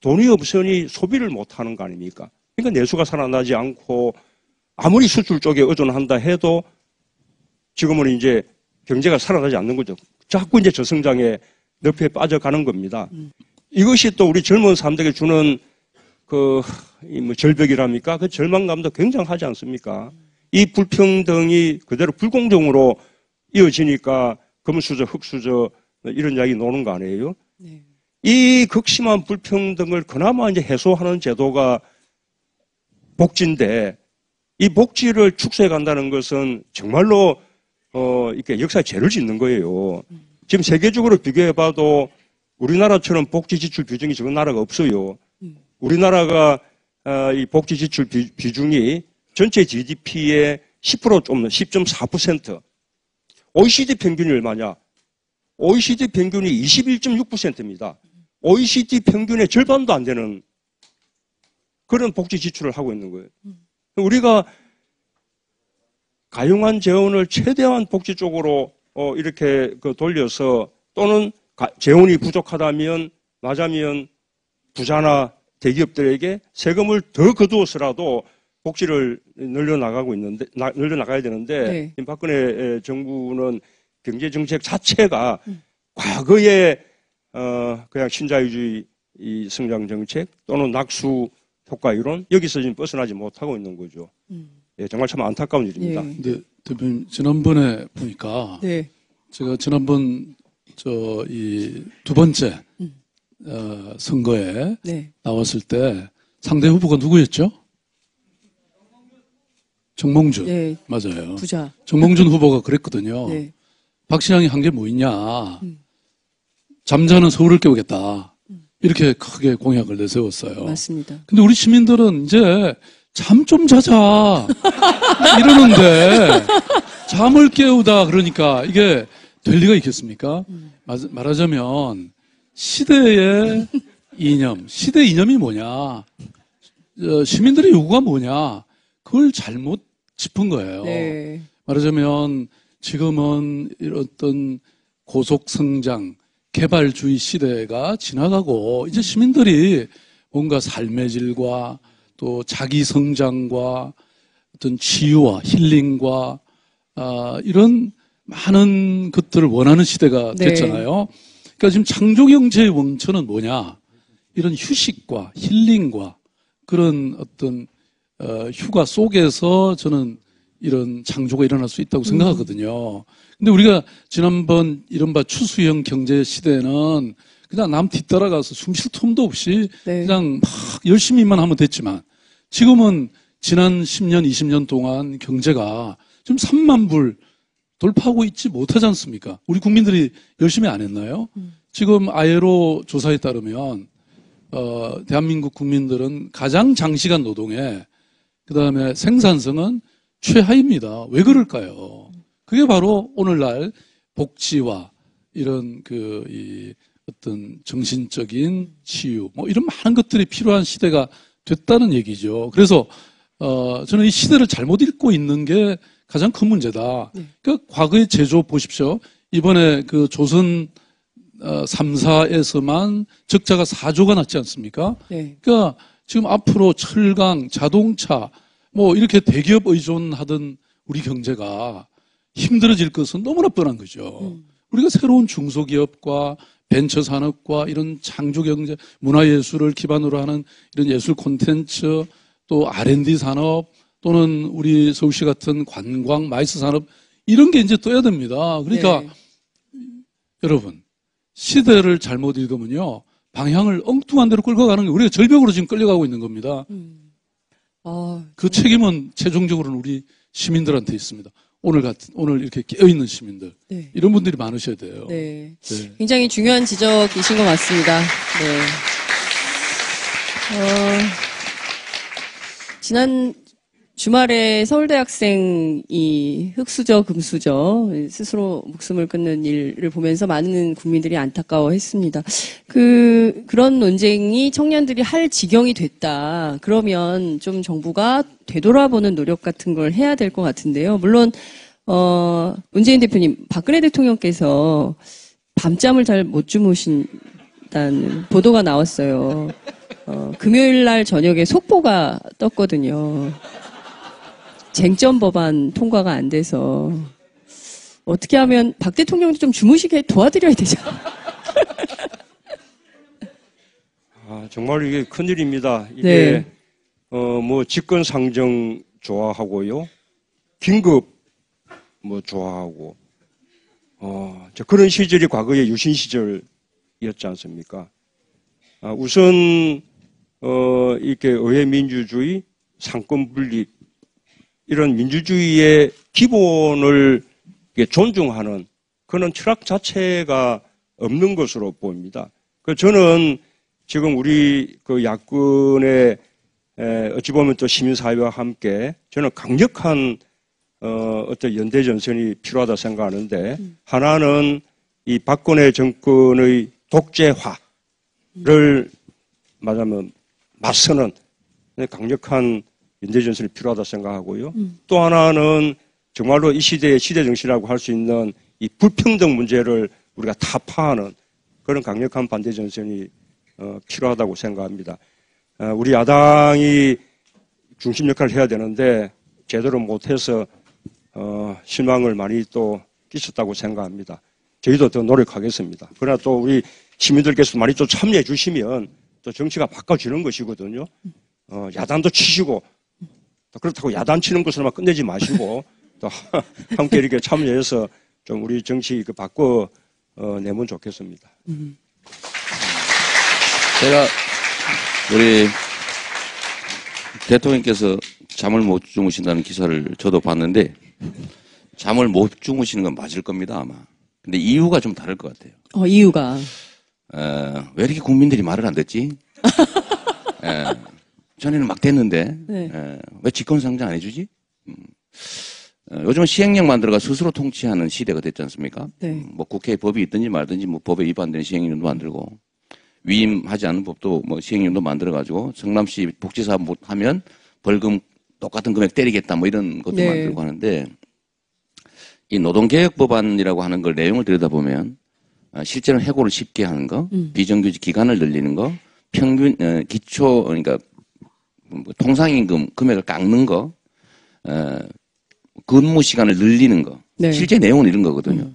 돈이 없으니 소비를 못 하는 거 아닙니까? 그러니까 내수가 살아나지 않고 아무리 수출 쪽에 의존한다 해도 지금은 이제 경제가 살아나지 않는 거죠. 자꾸 이제 저성장의 늪에 빠져가는 겁니다. 이것이 또 우리 젊은 사람들에게 주는 뭐 절벽이랍니까? 그 절망감도 굉장하지 않습니까? 이 불평등이 그대로 불공정으로 이어지니까 금수저, 흑수저 이런 이야기 노는 거 아니에요? 네. 이 극심한 불평등을 그나마 이제 해소하는 제도가 복지인데 이 복지를 축소해 간다는 것은 정말로 이렇게 역사에 죄를 짓는 거예요. 지금 세계적으로 비교해봐도 우리나라처럼 복지 지출 비중이 적은 나라가 없어요. 우리나라가 이 복지 지출 비중이 전체 GDP의 10% 좀 10.4%. OECD 평균이 얼마냐? OECD 평균이 21.6%입니다. OECD 평균의 절반도 안 되는 그런 복지 지출을 하고 있는 거예요. 우리가 가용한 재원을 최대한 복지 쪽으로 이렇게 돌려서 또는 재원이 부족하다면 맞으면 부자나 대기업들에게 세금을 더 거두어서라도 복지를 늘려나가야 되는데 네. 박근혜 정부는 경제 정책 자체가 과거의 그냥 신자유주의 이 성장 정책 또는 낙수 효과 이론 여기서 지금 벗어나지 못하고 있는 거죠. 예, 정말 참 안타까운 일입니다. 예. 근데 대표님 지난번에 보니까 네. 제가 지난번 이 두 번째 선거에 네. 나왔을 때 상대 후보가 누구였죠? 정몽준. 네. 맞아요. 부자. 정몽준 후보가 그랬거든요. 네. 박신양이 한 게 뭐 있냐. 잠자는 서울을 깨우겠다. 이렇게 크게 공약을 내세웠어요. 맞습니다. 근데 우리 시민들은 이제 잠 좀 자자 이러는데 잠을 깨우다 그러니까 이게 될 리가 있겠습니까? 말하자면 시대의 이념, 시대 이념이 뭐냐, 시민들의 요구가 뭐냐, 그걸 잘못 짚은 거예요. 네. 말하자면 지금은 이런 어떤 고속성장, 개발주의 시대가 지나가고 이제 시민들이 뭔가 삶의 질과 또 자기 성장과 어떤 치유와 힐링과 이런 많은 것들을 원하는 시대가 네. 됐잖아요. 그러니까 지금 창조경제의 원천은 뭐냐? 이런 휴식과 힐링과 그런 어떤 휴가 속에서 저는 이런 창조가 일어날 수 있다고 생각하거든요. 근데 우리가 지난번 이른바 추수형 경제 시대는 그냥 남 뒤따라가서 숨 쉴 틈도 없이 네. 그냥 막 열심히만 하면 됐지만 지금은 지난 10년, 20년 동안 경제가 지금 3만 불 돌파하고 있지 못하지 않습니까? 우리 국민들이 열심히 안 했나요? 지금 아예로 조사에 따르면 대한민국 국민들은 가장 장시간 노동에 그다음에 생산성은 최하입니다. 왜 그럴까요? 그게 바로 오늘날 복지와 이런 어떤 정신적인 치유, 뭐 이런 많은 것들이 필요한 시대가 됐다는 얘기죠. 그래서, 저는 이 시대를 잘못 읽고 있는 게 가장 큰 문제다. 그러니까 과거의 제조 보십시오. 이번에 그 조선 3사에서만 적자가 4조가 났지 않습니까? 네. 그러니까 지금 앞으로 철강, 자동차, 뭐 이렇게 대기업 의존하던 우리 경제가 힘들어질 것은 너무나 뻔한 거죠. 우리가 새로운 중소기업과 벤처 산업과 이런 창조경제, 문화예술을 기반으로 하는 이런 예술 콘텐츠, 또 R&D 산업, 또는 우리 서울시 같은 관광, 마이스 산업, 이런 게 이제 떠야 됩니다. 그러니까 네. 여러분, 시대를 잘못 읽으면요, 방향을 엉뚱한 데로 끌고 가는 게 우리가 절벽으로 지금 끌려가고 있는 겁니다. 그 책임은 최종적으로는 우리 시민들한테 있습니다. 오늘 이렇게 깨어있는 시민들. 네. 이런 분들이 많으셔야 돼요. 네. 네. 굉장히 중요한 지적이신 것 같습니다. 네. 지난 주말에 서울대학생이 흑수저, 금수저 스스로 목숨을 끊는 일을 보면서 많은 국민들이 안타까워했습니다. 그런 논쟁이 청년들이 할 지경이 됐다. 그러면 좀 정부가 되돌아보는 노력 같은 걸 해야 될 것 같은데요. 물론 문재인 대표님, 박근혜 대통령께서 밤잠을 잘 못 주무신다는 보도가 나왔어요. 금요일 날 저녁에 속보가 떴거든요. 쟁점 법안 통과가 안 돼서 어떻게 하면 박 대통령도 좀 주무시게 도와드려야 되죠. 정말 이게 큰일입니다. 이게 네. 뭐 직권상정 좋아하고요, 긴급 뭐 좋아하고 그런 시절이 과거의 유신 시절이었지 않습니까? 우선 이렇게 의회 민주주의, 상권 분립 이런 민주주의의 기본을 존중하는 그런 철학 자체가 없는 것으로 보입니다. 저는 지금 우리 그 야권의 어찌 보면 또 시민사회와 함께 저는 강력한 어떤 연대 전선이 필요하다 생각하는데, 하나는 이 박근혜 정권의 독재화를 말하면 맞서는 강력한 연대 전선이 필요하다 생각하고요. 또 하나는 정말로 이 시대의 시대 정신이라고 할 수 있는 이 불평등 문제를 우리가 타파하는 그런 강력한 반대 전선이 필요하다고 생각합니다. 우리 야당이 중심 역할을 해야 되는데 제대로 못해서 실망을 많이 또 끼쳤다고 생각합니다. 저희도 더 노력하겠습니다. 그러나 또 우리 시민들께서 많이 또 참여해 주시면 또 정치가 바꿔지는 것이거든요. 야단도 치시고, 또 그렇다고 야단 치는 것으로만 끝내지 마시고 또 함께 이렇게 참여해서 좀 우리 정치 바꿔 내면 좋겠습니다. 제가 우리 대통령께서 잠을 못 주무신다는 기사를 저도 봤는데 잠을 못 주무시는 건 맞을 겁니다, 아마. 근데 이유가 좀 다를 것 같아요. 이유가. 왜 이렇게 국민들이 말을 안 듣지? 전에는 막 됐는데 네. 왜 직권상정 안 해주지? 요즘은 시행령 만들어가 스스로 통치하는 시대가 됐지 않습니까? 네. 뭐 국회에 법이 있든지 말든지 뭐 법에 위반되는 시행령도 만들고 위임하지 않은 법도 뭐 시행령도 만들어가지고 성남시 복지사업 하면 벌금 똑같은 금액 때리겠다 뭐 이런 것도 네. 만들고 하는데 이 노동개혁법안이라고 하는 걸 내용을 들여다보면 실제로는 해고를 쉽게 하는 거, 비정규직 기간을 늘리는 거, 평균 기초 그러니까 통상임금 금액을 깎는 거, 근무 시간을 늘리는 거, 네. 실제 내용은 이런 거거든요.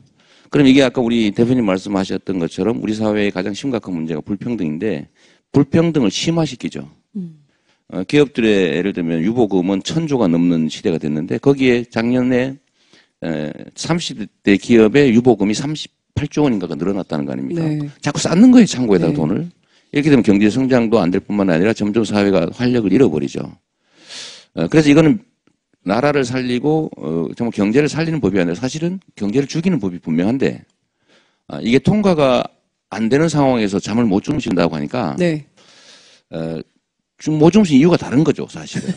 그럼 이게 아까 우리 대표님 말씀하셨던 것처럼 우리 사회의 가장 심각한 문제가 불평등인데 불평등을 심화시키죠. 기업들의 예를 들면 유보금은 1,000조가 넘는 시대가 됐는데 거기에 작년에 30대 기업의 유보금이 38조 원인가가 늘어났다는 거 아닙니까? 네. 자꾸 쌓는 거예요, 창고에다가 네. 돈을. 이렇게 되면 경제 성장도 안 될 뿐만 아니라 점점 사회가 활력을 잃어버리죠. 그래서 이거는 나라를 살리고 정말 경제를 살리는 법이 아니라 사실은 경제를 죽이는 법이 분명한데 이게 통과가 안 되는 상황에서 잠을 못 주무신다고 하니까 네. 좀 못 주무신 이유가 다른 거죠, 사실은.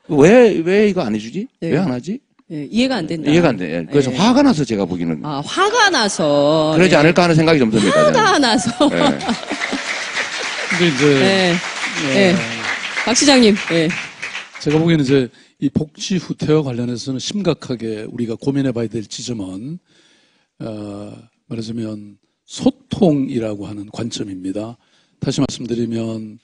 왜 이거 안 해주지? 네. 왜 안 하지? 네. 이해가 안 된다. 이해가 안 돼. 그래서 네. 화가 나서 제가 보기에는 아, 화가 나서. 그러지 네. 않을까 하는 생각이 좀 듭니다. 저는. 화가 나서. 네. 근데 이제 네. 네. 박 시장님. 네. 제가 보기에는 이제 이 복지 후퇴와 관련해서는 심각하게 우리가 고민해 봐야 될 지점은, 말하자면 소통이라고 하는 관점입니다. 다시 말씀드리면,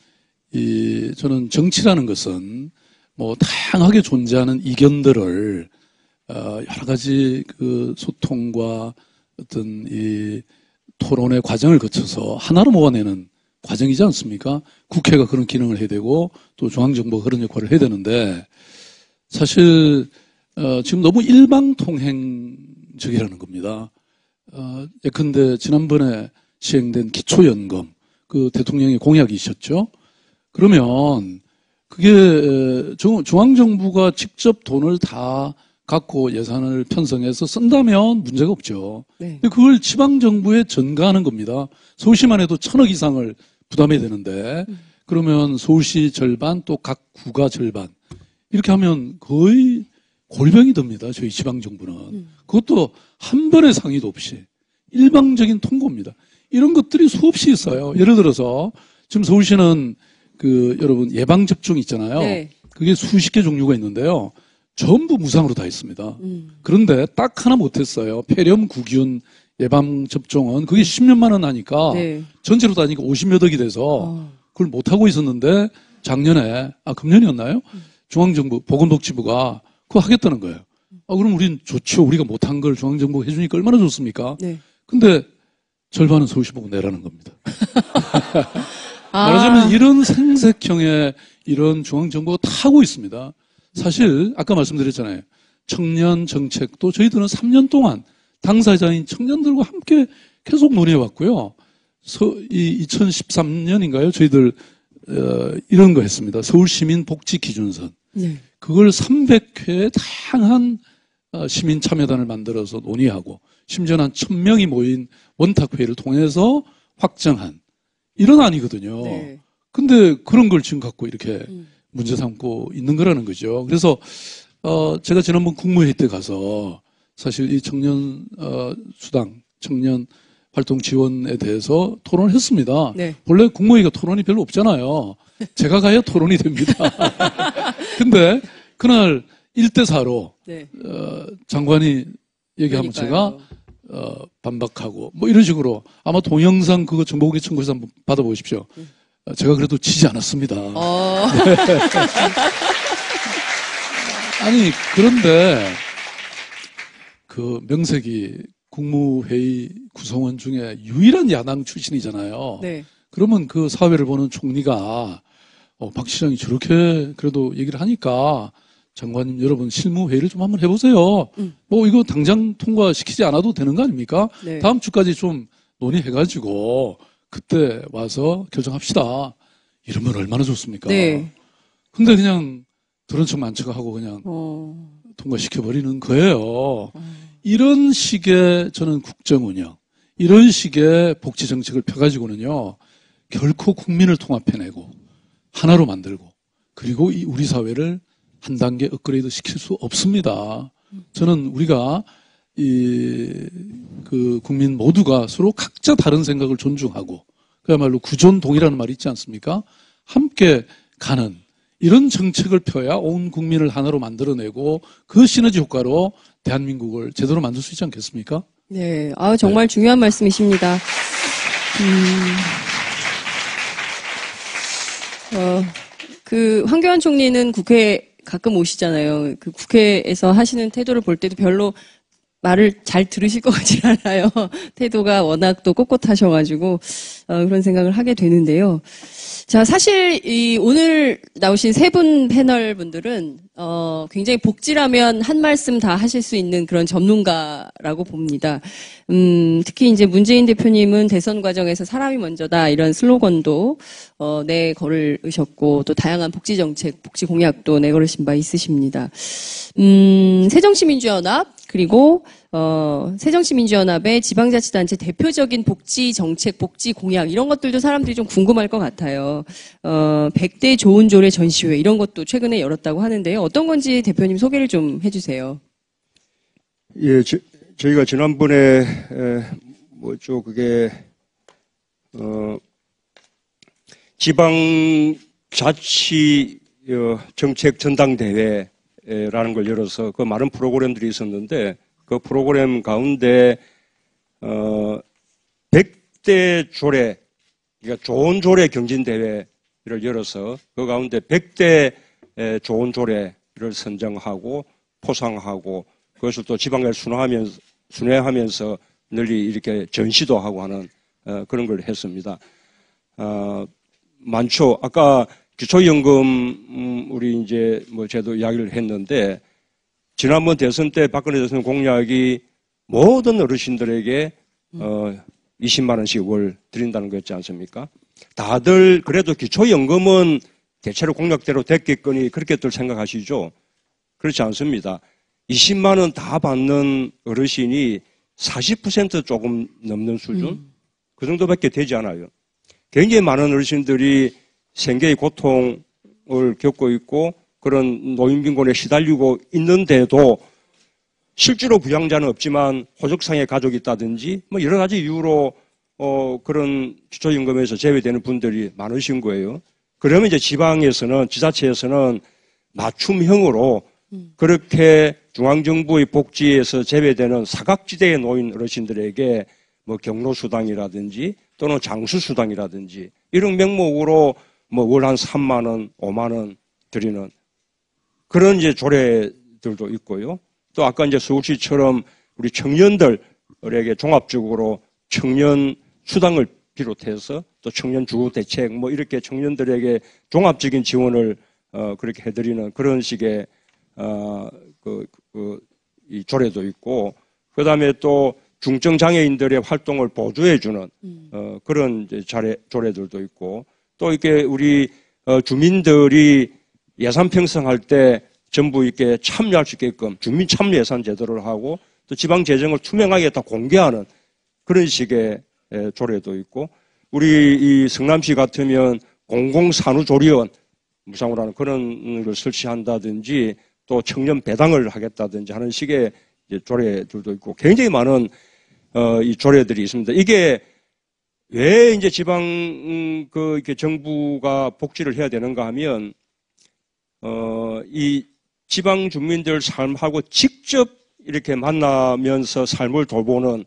저는 정치라는 것은 뭐 다양하게 존재하는 이견들을, 여러 가지 그 소통과 어떤 이 토론의 과정을 거쳐서 하나로 모아내는 과정이지 않습니까? 국회가 그런 기능을 해야 되고 또 중앙정부가 그런 역할을 해야 되는데 사실 지금 너무 일방통행적이라는 겁니다. 예컨대 지난번에 시행된 기초연금 그 대통령의 공약이셨죠. 그러면 그게 중앙정부가 직접 돈을 다 갖고 예산을 편성해서 쓴다면 문제가 없죠. 네. 근데 그걸 지방정부에 전가하는 겁니다. 서울시만 해도 1,000억 이상을 부담해야 되는데 그러면 서울시 절반 또 각 구가 절반 이렇게 하면 거의 골병이 듭니다. 저희 지방정부는. 그것도 한 번의 상의도 없이 일방적인 통고입니다. 이런 것들이 수없이 있어요. 예를 들어서 지금 서울시는 여러분 예방접종 있잖아요. 네. 그게 수십 개 종류가 있는데요. 전부 무상으로 다 했습니다. 그런데 딱 하나 못했어요. 폐렴, 구균 예방접종은 그게 10년만 원 하니까 네. 전체로 다니까 50몇 억이 돼서 그걸 못하고 있었는데 작년에, 금년이었나요? 중앙정부, 보건복지부가 그거 하겠다는 거예요. 그럼 우린 좋죠. 우리가 못한 걸 중앙정부가 해주니까 얼마나 좋습니까? 네. 근데 절반은 서울시 보고 내라는 겁니다. 말하자면 이런 생색형의 이런 중앙정부가 다 하고 있습니다. 사실 아까 말씀드렸잖아요. 청년 정책도 저희들은 3년 동안 당사자인 청년들과 함께 계속 논의해왔고요. 2013년인가요? 저희들 이런 거 했습니다. 서울시민복지기준선. 네. 그걸 300회 다양한 시민 참여단을 만들어서 논의하고 심지어는 한 1,000명이 모인 원탁회의를 통해서 확정한 이런 안이거든요. 네. 근데 그런 걸 지금 갖고 이렇게 문제 삼고 있는 거라는 거죠. 그래서 제가 지난번 국무회의 때 가서 사실 이 청년 수당, 청년 활동 지원에 대해서 토론을 했습니다. 네. 원래 국무회의가 토론이 별로 없잖아요. 제가 가야 토론이 됩니다. 근데 그날 1대4로 네. 장관이 얘기하면 그러니까요. 제가 반박하고 뭐 이런 식으로 아마 동영상 그거 정보공개 청구해서 한번 받아보십시오. 제가 그래도 지지 않았습니다. 아니 그런데 그 명색이 국무회의 구성원 중에 유일한 야당 출신이잖아요. 네. 그러면 그 사회를 보는 총리가 박 시장이 저렇게 그래도 얘기를 하니까 장관님 여러분 실무회의를 좀 한번 해보세요. 뭐 이거 당장 통과시키지 않아도 되는 거 아닙니까? 네. 다음 주까지 좀 논의해가지고 그때 와서 결정합시다. 이러면 얼마나 좋습니까? 네. 근데 그냥 들은 척 만척 하고 그냥 통과시켜버리는 거예요. 이런 식의 저는 국정운영, 이런 식의 복지정책을 펴가지고는요, 결코 국민을 통합해내고 하나로 만들고 그리고 이 우리 사회를 한 단계 업그레이드 시킬 수 없습니다. 저는 우리가 그 국민 모두가 서로 각자 다른 생각을 존중하고 그야말로 구존동이라는 말이 있지 않습니까? 함께 가는 이런 정책을 펴야 온 국민을 하나로 만들어내고 그 시너지 효과로 대한민국을 제대로 만들 수 있지 않겠습니까? 네, 정말 중요한 말씀이십니다. 황교안 총리는 국회 가끔 오시잖아요. 그 국회에서 하시는 태도를 볼 때도 별로 말을 잘 들으실 것 같지 않아요. 태도가 워낙 또 꼿꼿하셔가지고 그런 생각을 하게 되는데요. 자, 사실 오늘 나오신 세 분 패널 분들은 굉장히 복지라면 한 말씀 다 하실 수 있는 그런 전문가라고 봅니다. 특히 이제 문재인 대표님은 대선 과정에서 사람이 먼저다 이런 슬로건도 내걸으셨고 또 다양한 복지 정책, 복지 공약도 내걸으신 바 있으십니다. 새정치민주연합 그리고 새정치민주연합의 지방자치단체 대표적인 복지 정책, 복지 공약 이런 것들도 사람들이 좀 궁금할 것 같아요. 100대 좋은 조례 전시회 이런 것도 최근에 열었다고 하는데요. 어떤 건지 대표님 소개를 좀 해주세요. 예, 저희가 지난번에 그게 지방자치 정책 전당대회라는 걸 열어서 그 많은 프로그램들이 있었는데 그 프로그램 가운데 100대 조례, 그러니까 좋은 조례 경진대회를 열어서 그 가운데 100대 좋은 조례를 선정하고 포상하고 그것을 또 지방에 순회하면서 널리 이렇게 전시도 하고 하는 그런 걸 했습니다. 많죠. 아까 기초연금 우리 이제 제도 이야기를 했는데 지난번 대선 때 박근혜 대통령 공약이 모든 어르신들에게 20만 원씩 월 드린다는 거였지 않습니까? 다들 그래도 기초연금은 대체로 공약대로 됐겠거니 그렇게들 생각하시죠? 그렇지 않습니다. 20만 원 다 받는 어르신이 40% 조금 넘는 수준? 그 정도밖에 되지 않아요. 굉장히 많은 어르신들이 생계의 고통을 겪고 있고 그런 노인빈곤에 시달리고 있는데도 실제로 부양자는 없지만 호적상의 가족이 있다든지 여러 가지 이유로 그런 기초연금에서 제외되는 분들이 많으신 거예요. 그러면 이제 지방에서는 지자체에서는 맞춤형으로 그렇게 중앙정부의 복지에서 제외되는 사각지대에 놓인 어르신들에게 경로수당이라든지 또는 장수수당이라든지 이런 명목으로 월 한 3만 원, 5만 원 드리는 그런 이제 조례들도 있고요. 또 아까 이제 서울시처럼 우리 청년들에게 종합적으로 청년 수당을 비롯해서 또 청년 주거 대책 이렇게 청년들에게 종합적인 지원을 그렇게 해드리는 그런 식의 이 조례도 있고 그다음에 또 중증 장애인들의 활동을 보조해주는 그런 이제 조례들도 있고 또 이렇게 우리 주민들이 예산 편성할 때 전부 이렇게 참여할 수 있게끔 주민 참여 예산 제도를 하고 또 지방 재정을 투명하게 다 공개하는 그런 식의 조례도 있고 우리 이 성남시 같으면 공공산후조리원 무상으로 하는 그런 걸 설치한다든지 또 청년 배당을 하겠다든지 하는 식의 이제 조례들도 있고 굉장히 많은 이 조례들이 있습니다. 이게 왜 이제 지방 이렇게 정부가 복지를 해야 되는가 하면 이 지방 주민들 삶하고 직접 이렇게 만나면서 삶을 돌보는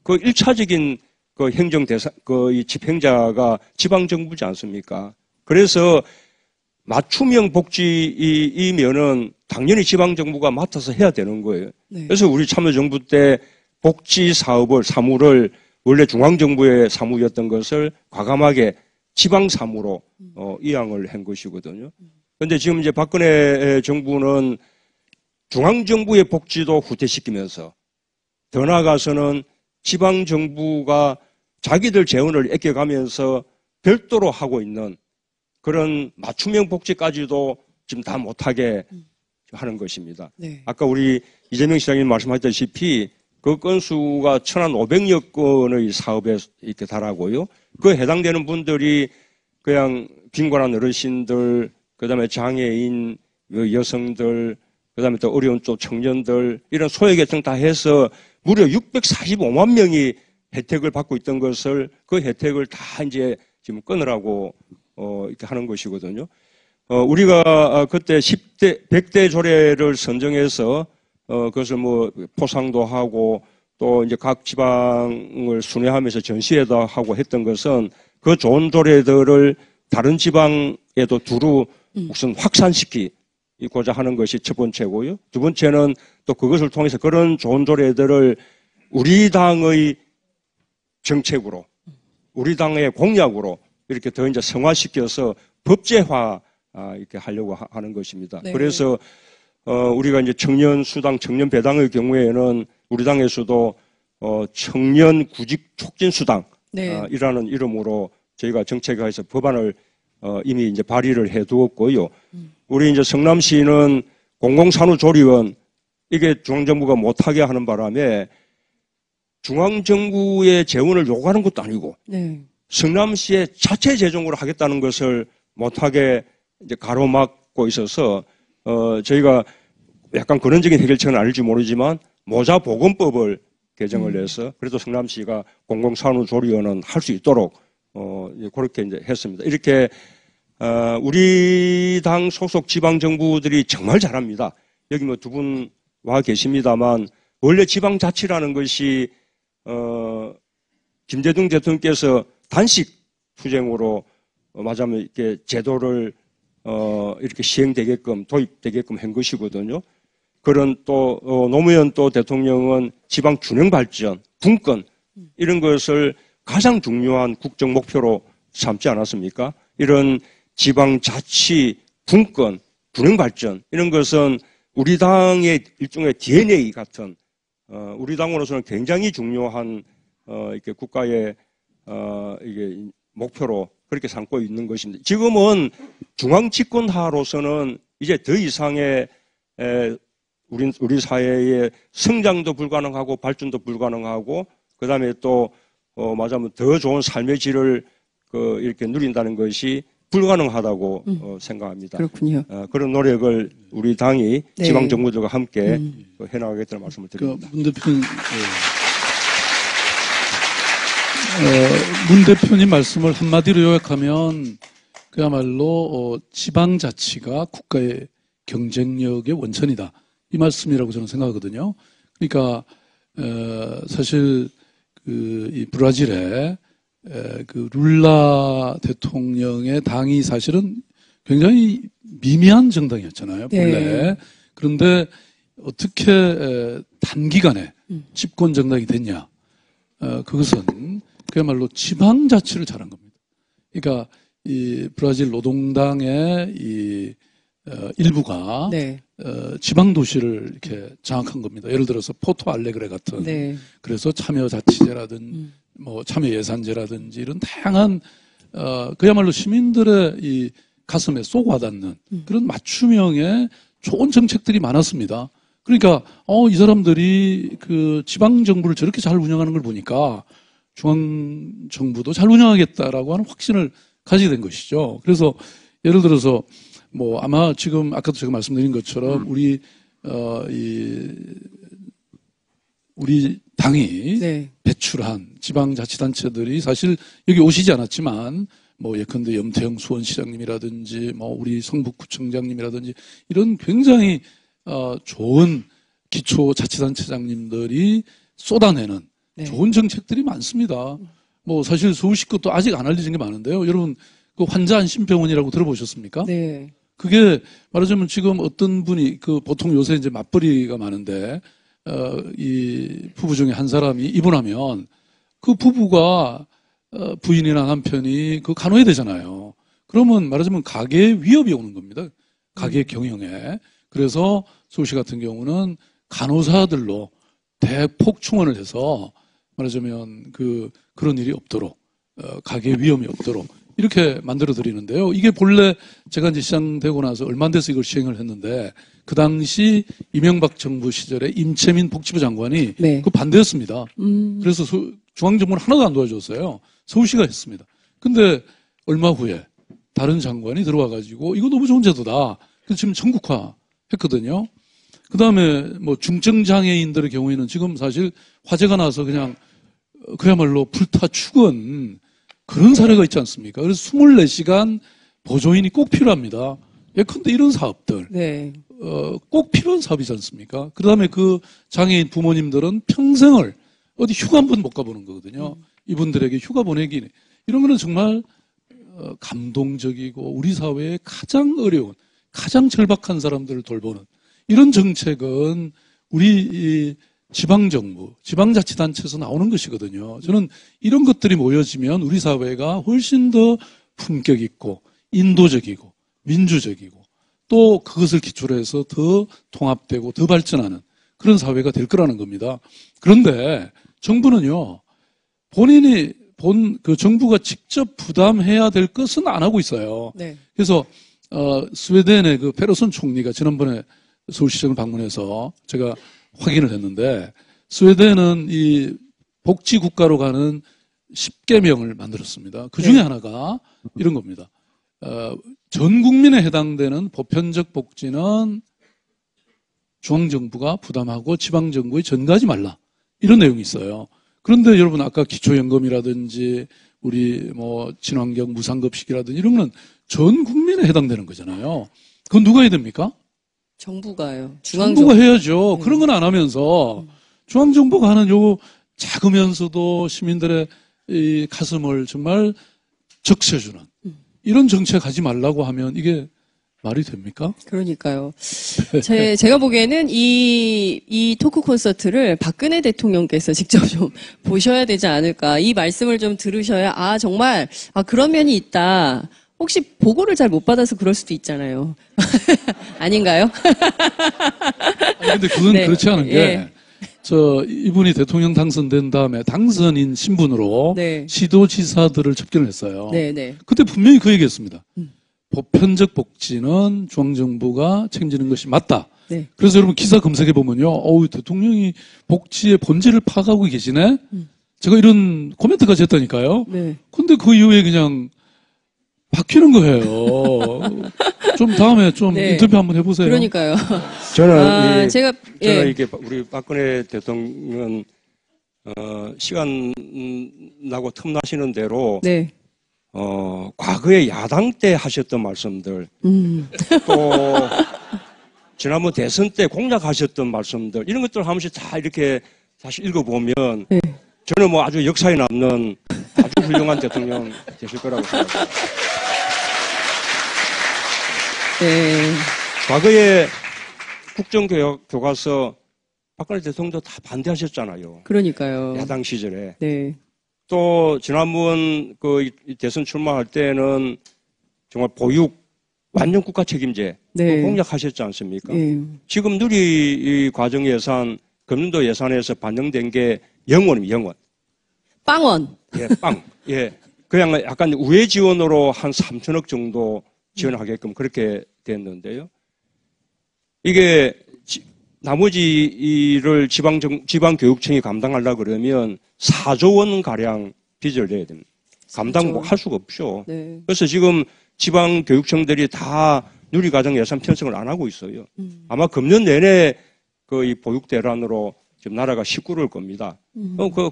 그 1차적인 그 행정 대상 이 집행자가 지방 정부지 않습니까? 그래서 맞춤형 복지이면은 당연히 지방 정부가 맡아서 해야 되는 거예요. 네. 그래서 우리 참여정부 때 복지 사무를 원래 중앙정부의 사무였던 것을 과감하게 지방 사무로 이양을 한 것이거든요. 그런데 지금 이제 박근혜 정부는 중앙정부의 복지도 후퇴시키면서 더 나아가서는 지방 정부가 자기들 재원을 아껴가면서 별도로 하고 있는 그런 맞춤형 복지까지도 지금 다 못하게 하는 것입니다. 네. 아까 우리 이재명 시장님 말씀하셨다시피 그 건수가 1,500여 건의 사업에 이렇게 달하고요. 그 해당되는 분들이 그냥 빈곤한 어르신들, 그다음에 장애인, 여성들, 그다음에 또 어려운 또 청년들 이런 소외계층 다 해서 무려 645만 명이 혜택을 받고 있던 것을 그 혜택을 다 이제 지금 끊으라고 이렇게 하는 것이거든요. 우리가 그때 100대 조례를 선정해서 그것을 뭐 포상도 하고 또 이제 각 지방을 순회하면서 전시회도 하고 했던 것은 그 좋은 조례들을 다른 지방에도 두루 우선 확산시키고자 하는 것이 첫 번째고요. 두 번째는 또 그것을 통해서 그런 좋은 조례들을 우리 당의 정책으로, 우리 당의 공약으로 이렇게 더 이제 성화시켜서 법제화 이렇게 하려고 하는 것입니다. 네. 그래서 우리가 이제 청년 수당, 청년 배당의 경우에는 우리 당에서도 청년 구직 촉진 수당 네. 이라는 이름으로 저희가 정책에서 법안을 이미 이제 발의를 해두었고요. 우리 이제 성남시는 공공산후조리원 이게 중앙정부가 못하게 하는 바람에 중앙정부의 재원을 요구하는 것도 아니고 네. 성남시의 자체 재정으로 하겠다는 것을 못하게 이제 가로막고 있어서 저희가 약간 근원적인 해결책은 아닐지 모르지만 모자보건법을 개정을 해서 그래도 성남시가 공공산후조리원은 할 수 있도록 그렇게 이제 했습니다. 이렇게 우리 당 소속 지방 정부들이 정말 잘합니다. 여기 뭐 두 분 와 계십니다만 원래 지방자치라는 것이 김대중 대통령께서 단식 투쟁으로 말하자면 이렇게 제도를 이렇게 시행되게끔 도입되게끔 한 것이거든요. 그런 또 노무현 또 대통령은 지방 균형 발전, 분권 이런 것을 가장 중요한 국정 목표로 삼지 않았습니까? 이런 지방 자치, 분권, 균형 발전 이런 것은 우리 당의 일종의 DNA 같은 우리 당으로서는 굉장히 중요한 이렇게 국가의 이게 목표로 그렇게 삼고 있는 것입니다. 지금은 중앙 집권하로서는 이제 더 이상의 우리 사회의 성장도 불가능하고 발전도 불가능하고 그다음에 또 말하자면 더 좋은 삶의 질을 이렇게 누린다는 것이 불가능하다고 생각합니다. 그렇군요. 그런 노력을 우리 당이 네. 지방 정부들과 함께 해나가겠다는 말씀을 드립니다. 문 대표님, 문 대표님 말씀을 한마디로 요약하면 그야말로 지방자치가 국가의 경쟁력의 원천이다. 이 말씀이라고 저는 생각하거든요. 그러니까 사실 이 브라질의 그 룰라 대통령의 당이 사실은 굉장히 미미한 정당이었잖아요. 본래. 네. 그런데 어떻게 단기간에 집권 정당이 됐냐? 그것은 그야말로 지방자치를 잘한 겁니다. 그러니까 이 브라질 노동당의 이 일부가 네. 지방 도시를 이렇게 장악한 겁니다. 예를 들어서 포토 알레그레 같은. 네. 그래서 참여자치제라든지 뭐 참여예산제라든지 이런 다양한 그야말로 시민들의 이 가슴에 쏙 와닿는 그런 맞춤형의 좋은 정책들이 많았습니다. 그러니까 이 사람들이 그 지방 정부를 저렇게 잘 운영하는 걸 보니까 중앙 정부도 잘 운영하겠다라고 하는 확신을 가지게 된 것이죠. 그래서 예를 들어서 뭐 아마 지금 아까도 제가 말씀드린 것처럼 우리 우리 당이 네. 배출한 지방자치단체들이 사실 여기 오시지 않았지만 뭐 예컨대 염태영 수원시장님이라든지 뭐 우리 성북구청장님이라든지 이런 굉장히 좋은 기초자치단체장님들이 쏟아내는 네. 좋은 정책들이 많습니다. 뭐 사실 서울시 것도 아직 안 알려진 게 많은데요. 여러분 그 환자 안심병원이라고 들어보셨습니까? 네. 그게 말하자면 지금 어떤 분이 보통 요새 이제 맞벌이가 많은데 이 부부 중에 한 사람이 입원하면 그 부부가 부인이나 남편이 간호해야 되잖아요. 그러면 말하자면 가계에 위협이 오는 겁니다. 가계 경영에. 그래서 서울시 같은 경우는 간호사들로 대폭 충원을 해서 말하자면 그런 일이 없도록 가계 위험이 없도록 이렇게 만들어 드리는데요. 이게 본래 제가 이제 시장되고 나서 얼마 안 돼서 이걸 시행을 했는데 그 당시 이명박 정부 시절에 임채민 복지부 장관이 네. 그 반대했습니다. 그래서 중앙정부는 하나도 안 도와줬어요. 서울시가 했습니다. 근데 얼마 후에 다른 장관이 들어와가지고 이거 너무 좋은 제도다. 그래서 지금 전국화 했거든요. 그 다음에 뭐 중증장애인들의 경우에는 지금 사실 화재가 나서 그냥 그야말로 불타 죽은 그런 사례가 있지 않습니까? 그래서 24시간 보조인이 꼭 필요합니다. 예컨대 이런 사업들. 네. 꼭 필요한 사업이지 않습니까? 그 다음에 그 장애인 부모님들은 평생을 어디 휴가 한 번 못 가보는 거거든요. 이분들에게 휴가 보내기. 이런 거는 정말 감동적이고 우리 사회에 가장 어려운, 가장 절박한 사람들을 돌보는 이런 정책은 우리 이 지방정부, 지방자치단체에서 나오는 것이거든요. 저는 이런 것들이 모여지면 우리 사회가 훨씬 더 품격 있고 인도적이고 민주적이고 또 그것을 기초로 해서 더 통합되고 더 발전하는 그런 사회가 될 거라는 겁니다. 그런데 정부는요, 본인이 그 정부가 직접 부담해야 될 것은 안 하고 있어요. 네. 그래서 스웨덴의 그 페르손 총리가 지난번에 서울시장을 방문해서 제가 확인을 했는데 스웨덴은 이 복지 국가로 가는 10개명을 만들었습니다. 그 중에 하나가 이런 겁니다. 전 국민에 해당되는 보편적 복지는 중앙정부가 부담하고 지방정부에 전가하지 말라. 이런 내용이 있어요. 그런데 여러분 아까 기초연금이라든지 우리 뭐 친환경 무상급식이라든지 이런 건 전 국민에 해당되는 거잖아요. 그건 누가 해야 됩니까? 정부가요. 정부가 해야죠. 그런 건 안 하면서 중앙정부가 하는 요 작으면서도 시민들의 이 가슴을 정말 적셔주는 이런 정책 하지 말라고 하면 이게 말이 됩니까? 그러니까요. 제가 보기에는 이 토크 콘서트를 박근혜 대통령께서 직접 좀 보셔야 되지 않을까. 이 말씀을 좀 들으셔야, 정말, 그런 면이 있다. 혹시 보고를 잘 못 받아서 그럴 수도 있잖아요. 아닌가요? 아니, 근데 그건 네. 그렇지 않은 게, 예. 이분이 대통령 당선된 다음에 당선인 신분으로 네. 시도지사들을 접견을 했어요. 네. 그때 분명히 그 얘기했습니다. 보편적 복지는 중앙정부가 책임지는 것이 맞다. 네. 그래서 여러분 기사 검색해 보면요, 대통령이 복지의 본질을 파악하고 계시네. 제가 이런 코멘트까지 했다니까요. 네. 근데 그 이후에 그냥 바뀌는 거예요. 좀 다음에 좀 네. 인터뷰 한번 해보세요. 그러니까요. 저는 제가 이게 우리 박근혜 대통령은 시간 나고 틈나시는 대로 네. 과거에 야당 때 하셨던 말씀들 또 지난번 대선 때 공약하셨던 말씀들 이런 것들 한 번씩 다 이렇게 다시 읽어보면 네. 저는 뭐 아주 역사에 남는 아주 훌륭한 대통령 되실 거라고 생각합니다. 네. 과거에 국정교육 교과서 박근혜 대통령도 다 반대하셨잖아요. 그러니까요. 야당 시절에. 네. 또 지난번 그 대선 출마할 때는 정말 보육 완전 국가 책임제 네. 공약하셨지 않습니까? 네. 지금 누리 과정 예산 금년도 예산에서 반영된 게 0원입니다. 0원. 빵원. 예, 빵. 예. 그냥 약간 우회 지원으로 한 3천억 정도 지원하게끔 그렇게 됐는데요. 이게 나머지 일을 지방교육청이 감당하려고 그러면 4조 원 가량 빚을 내야 됩니다. 감당할 수가 없죠. 네. 그래서 지금 지방교육청들이 다 누리과정 예산 편성을 안 하고 있어요. 아마 금년 내내 이 보육 대란으로 지금 나라가 시끄러울 겁니다.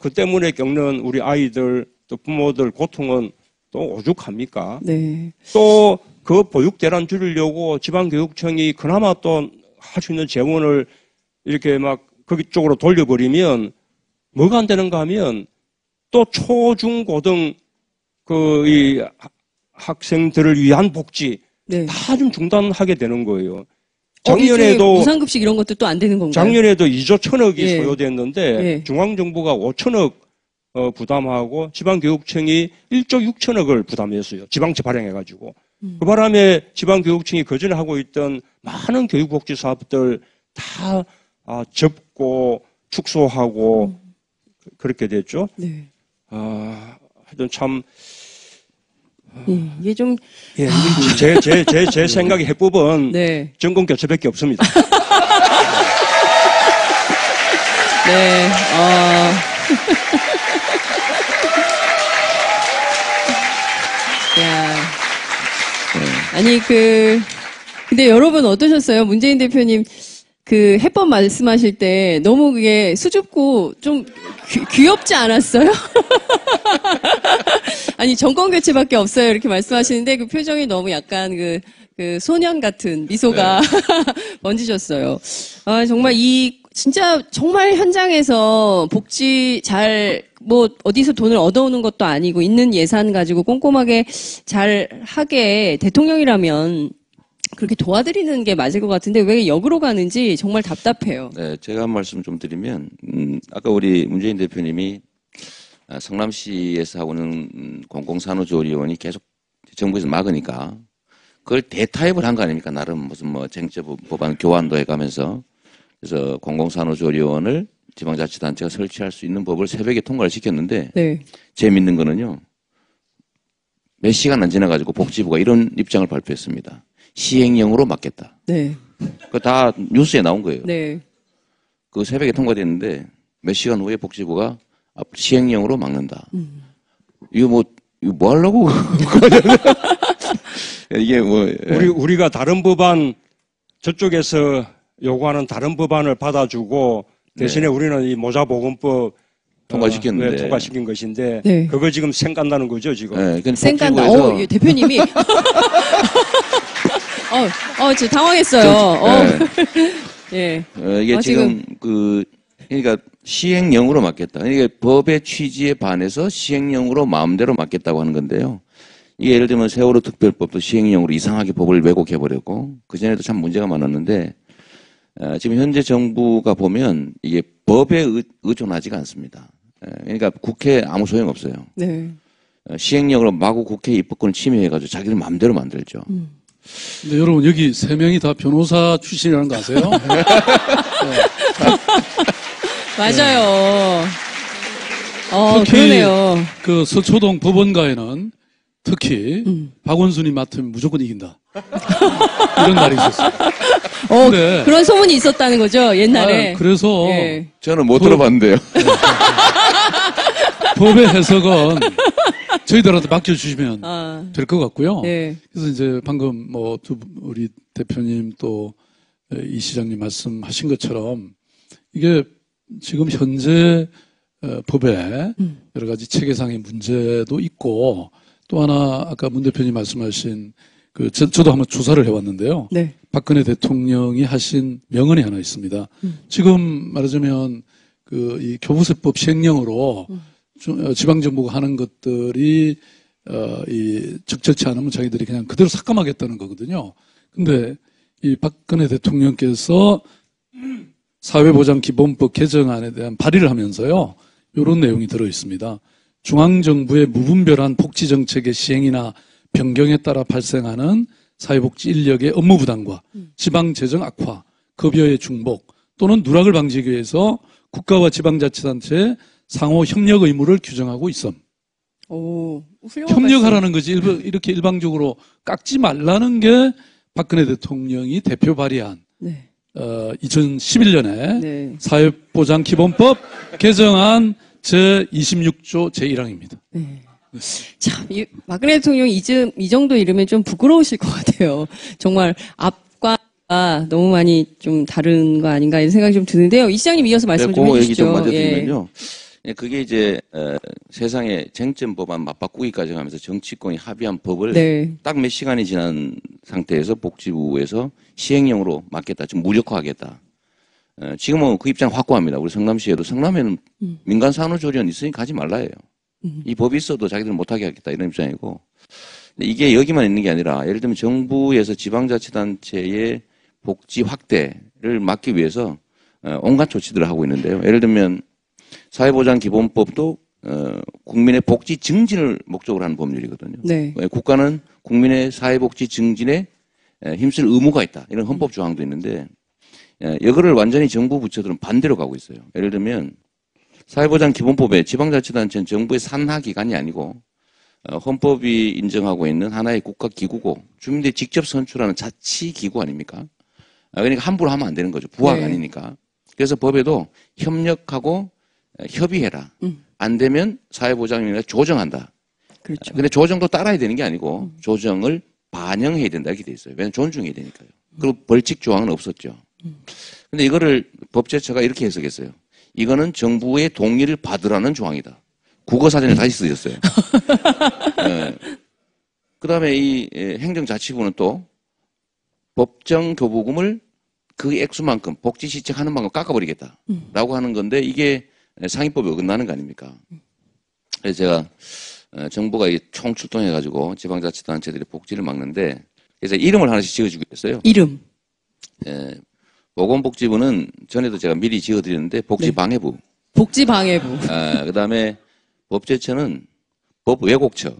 그 때문에 겪는 우리 아이들 또 부모들 고통은 또 오죽합니까? 네. 또 그 보육 대란 줄이려고 지방교육청이 그나마 또 할 수 있는 재원을 이렇게 막 거기 쪽으로 돌려버리면 뭐가 안 되는가 하면 또 초, 중, 고등 이 학생들을 위한 복지 네. 다 좀 중단하게 되는 거예요. 작년에도 무상급식 이런 것도 또 안 되는 건가요? 작년에도 2조 1천억이 예. 소요됐는데 예. 중앙정부가 5천억 부담하고 지방교육청이 1조 6천억을 부담했어요. 지방채 발행해가지고. 그 바람에 지방교육청이 그전에 하고 있던 많은 교육복지 사업들 다 접고 축소하고 그렇게 됐죠. 네. 하여튼 참 이게 좀 예, 제 생각의 해법은 네. 정권 교체밖에 없습니다. 네. 야. 아니, 근데 여러분 어떠셨어요? 문재인 대표님 해법 말씀하실 때 너무 그게 수줍고 좀 귀엽지 않았어요? 아니, 정권 교체밖에 없어요. 이렇게 말씀하시는데 그 표정이 너무 약간 그 소년 같은 미소가 번지셨어요. 아, 정말 진짜 정말 현장에서 복지 어디서 돈을 얻어오는 것도 아니고 있는 예산 가지고 꼼꼼하게 잘 하게 대통령이라면 그렇게 도와드리는 게 맞을 것 같은데 왜 역으로 가는지 정말 답답해요. 네, 제가 한 말씀 좀 드리면, 아까 우리 문재인 대표님이 성남시에서 하고는 공공산후조리원이 계속 정부에서 막으니까 그걸 대타협을 한 거 아닙니까? 나름 무슨 쟁점 법안 교환도 해가면서. 그래서 공공산후조리원을 지방자치단체가 설치할 수 있는 법을 새벽에 통과를 시켰는데, 네. 재밌는 거는요, 몇 시간 안 지나가지고 복지부가 이런 입장을 발표했습니다. 시행령으로 막겠다. 네. 그거 다 뉴스에 나온 거예요. 네. 그 새벽에 통과됐는데 몇 시간 후에 복지부가 시행령으로 막는다. 이거 뭐 하려고? 이게 우리가 다른 법안 저쪽에서 요구하는 다른 법안을 받아주고 대신에 우리는 이 모자보건법 통과시켰는데. 통과시킨 것인데 네. 그거 지금 생각나는 거죠 지금. 네, 생각나. 대표님이. 저 당황했어요. 예. 이게 지금 그러니까 시행령으로 막겠다. 그러니까 법의 취지에 반해서 시행령으로 마음대로 막겠다고 하는 건데요. 이게 예를 들면 세월호 특별법도 시행령으로 이상하게 법을 왜곡해버렸고 그전에도 참 문제가 많았는데 지금 현재 정부가 보면 이게 법에 의존하지가 않습니다. 그러니까 국회에 아무 소용 없어요. 네. 시행령으로 마구 국회 입법권을 침해해가지고 자기들 마음대로 만들죠. 근데 여러분 여기 3명이 다 변호사 출신이라는 거 아세요? 맞아요. 특히 그러네요. 그 서초동 법원가에는 특히 박원순이 맡으면 무조건 이긴다. 이런 날이 있었어요. 근데, 그런 소문이 있었다는 거죠, 옛날에. 그래서 예. 저는 못 들어봤는데요. 법의 해석은 저희들한테 맡겨주시면 될 것 같고요. 네. 그래서 이제 방금 우리 대표님 또 이 시장님 말씀하신 것처럼 이게 지금 현재 법에 여러 가지 체계상의 문제도 있고 또 하나 아까 문 대표님 말씀하신 저도 한번 조사를 해왔는데요. 네. 박근혜 대통령이 하신 명언이 하나 있습니다. 지금 말하자면 이 교부세법 시행령으로 지방정부가 하는 것들이 적절치 않으면 자기들이 그냥 그대로 삭감하겠다는 거거든요. 근데 이 박근혜 대통령께서 사회보장기본법 개정안에 대한 발의를 하면서요. 이런 내용이 들어 있습니다. 중앙정부의 무분별한 복지정책의 시행이나 변경에 따라 발생하는 사회복지 인력의 업무 부담과 지방재정 악화, 급여의 중복 또는 누락을 방지하기 위해서 국가와 지방자치단체의 상호 협력 의무를 규정하고 있음. 협력하라는 거지. 이렇게 일방적으로 깎지 말라는 게 박근혜 대통령이 대표 발의한 2011년에 네. 사회보장기본법 개정안 제26조 제1항입니다. 네. 참, 박근혜 대통령 이 정도 이르면 좀 부끄러우실 것 같아요. 정말 앞과 너무 많이 좀 다른 거 아닌가 이런 생각이 좀 드는데요. 이 시장님 이어서 말씀 좀 해주시죠. 얘기 좀 먼저 드리면요. 그게 이제 세상에 쟁점 법안 맞바꾸기까지 하면서 정치권이 합의한 법을 딱 몇 시간이 지난 상태에서 복지부에서 시행령으로 막겠다. 좀 무력화하겠다. 지금은 그 입장 확고합니다. 우리 성남시에도 성남에는 민간 산후조리원 있으니 가지 말라예요. 이 법이 있어도 자기들은 못하게 하겠다 이런 입장이고. 근데 이게 여기만 있는 게 아니라 예를 들면 정부에서 지방자치단체의 복지 확대를 막기 위해서 온갖 조치들을 하고 있는데요. 예를 들면 사회보장기본법도 국민의 복지 증진을 목적으로 하는 법률이거든요. 네. 국가는 국민의 사회복지 증진에 힘쓸 의무가 있다. 이런 헌법 조항도 있는데 이거를 완전히 정부 부처들은 반대로 가고 있어요. 예를 들면 사회보장기본법에 지방자치단체는 정부의 산하기관이 아니고 헌법이 인정하고 있는 하나의 국가기구고 주민들이 직접 선출하는 자치기구 아닙니까? 그러니까 함부로 하면 안 되는 거죠. 부하가 아니니까. 그래서 법에도 협력하고 협의해라. 안 되면 사회보장위원회가 조정한다. 그렇죠. 근데 조정도 따라야 되는 게 아니고 조정을 반영해야 된다 이렇게 돼 있어요. 왜냐하면 존중해야 되니까요. 그리고 벌칙 조항은 없었죠. 근데 이거를 법제처가 이렇게 해석했어요. 이거는 정부의 동의를 받으라는 조항이다. 국어사전에 다시 쓰였어요. 네. 그 다음에 이 행정자치부는 또 법정 교부금을 그 액수만큼 복지 시책하는 만큼 깎아버리겠다. 라고 하는 건데 이게 상위법에 어긋나는 거 아닙니까? 그래서 제가 정부가 총 출동해가지고 지방자치단체들이 복지를 막는데 그래서 이름을 하나씩 지어주고 있어요. 이름. 보건복지부는 전에도 제가 미리 지어드렸는데 복지방해부. 복지방해부. 그 다음에 법제처는 법왜곡처.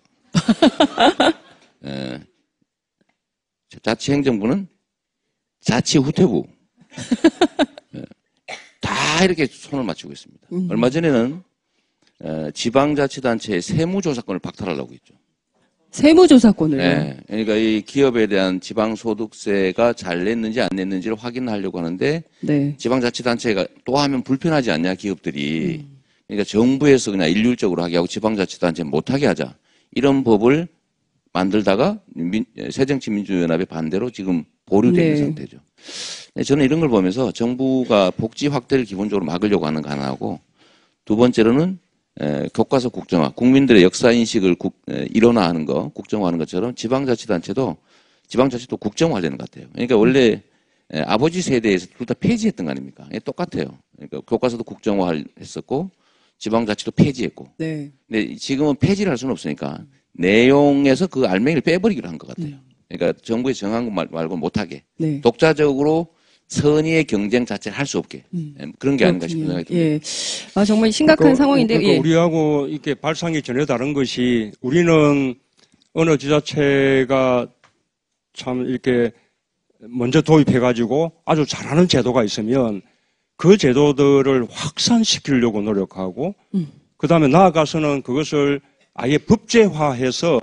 자치행정부는 자치후퇴부. 다 이렇게 손을 맞추고 있습니다. 얼마 전에는 지방자치단체의 세무조사권을 박탈하려고 했죠. 세무조사권을요? 네. 그러니까 이 기업에 대한 지방소득세가 잘 냈는지 안 냈는지를 확인하려고 하는데 네. 지방자치단체가 또 하면 불편하지 않냐 기업들이. 그러니까 정부에서 그냥 일률적으로 하게 하고 지방자치단체 못하게 하자. 이런 법을 만들다가 새정치민주연합의 반대로 지금 보류되어 있는 상태죠. 저는 이런 걸 보면서 정부가 복지 확대를 기본적으로 막으려고 하는 거 하나하고 두 번째로는 교과서 국정화, 국민들의 역사인식을 일원화하는 거, 국정화하는 것처럼 지방자치단체도 국정화되는 것 같아요. 그러니까 원래 아버지 세대에서 둘 다 폐지했던 거 아닙니까? 똑같아요. 그러니까 교과서도 국정화했었고 지방자치도 폐지했고. 네. 근데 지금은 폐지를 할 수는 없으니까 내용에서 그 알맹이를 빼버리기로 한 것 같아요. 그러니까 정부의 정한 것 말고 못하게. 네. 독자적으로 선의의 경쟁 자체를 할 수 없게. 그런 게 아닌가 싶은 생각이 듭니다. 예. 아, 정말 심각한 상황인데. 그러니까 예. 우리하고 이렇게 발상이 전혀 다른 것이 우리는 어느 지자체가 참 이렇게 먼저 도입해가지고 아주 잘하는 제도가 있으면 그 제도들을 확산시키려고 노력하고 그 다음에 나아가서는 그것을 아예 법제화해서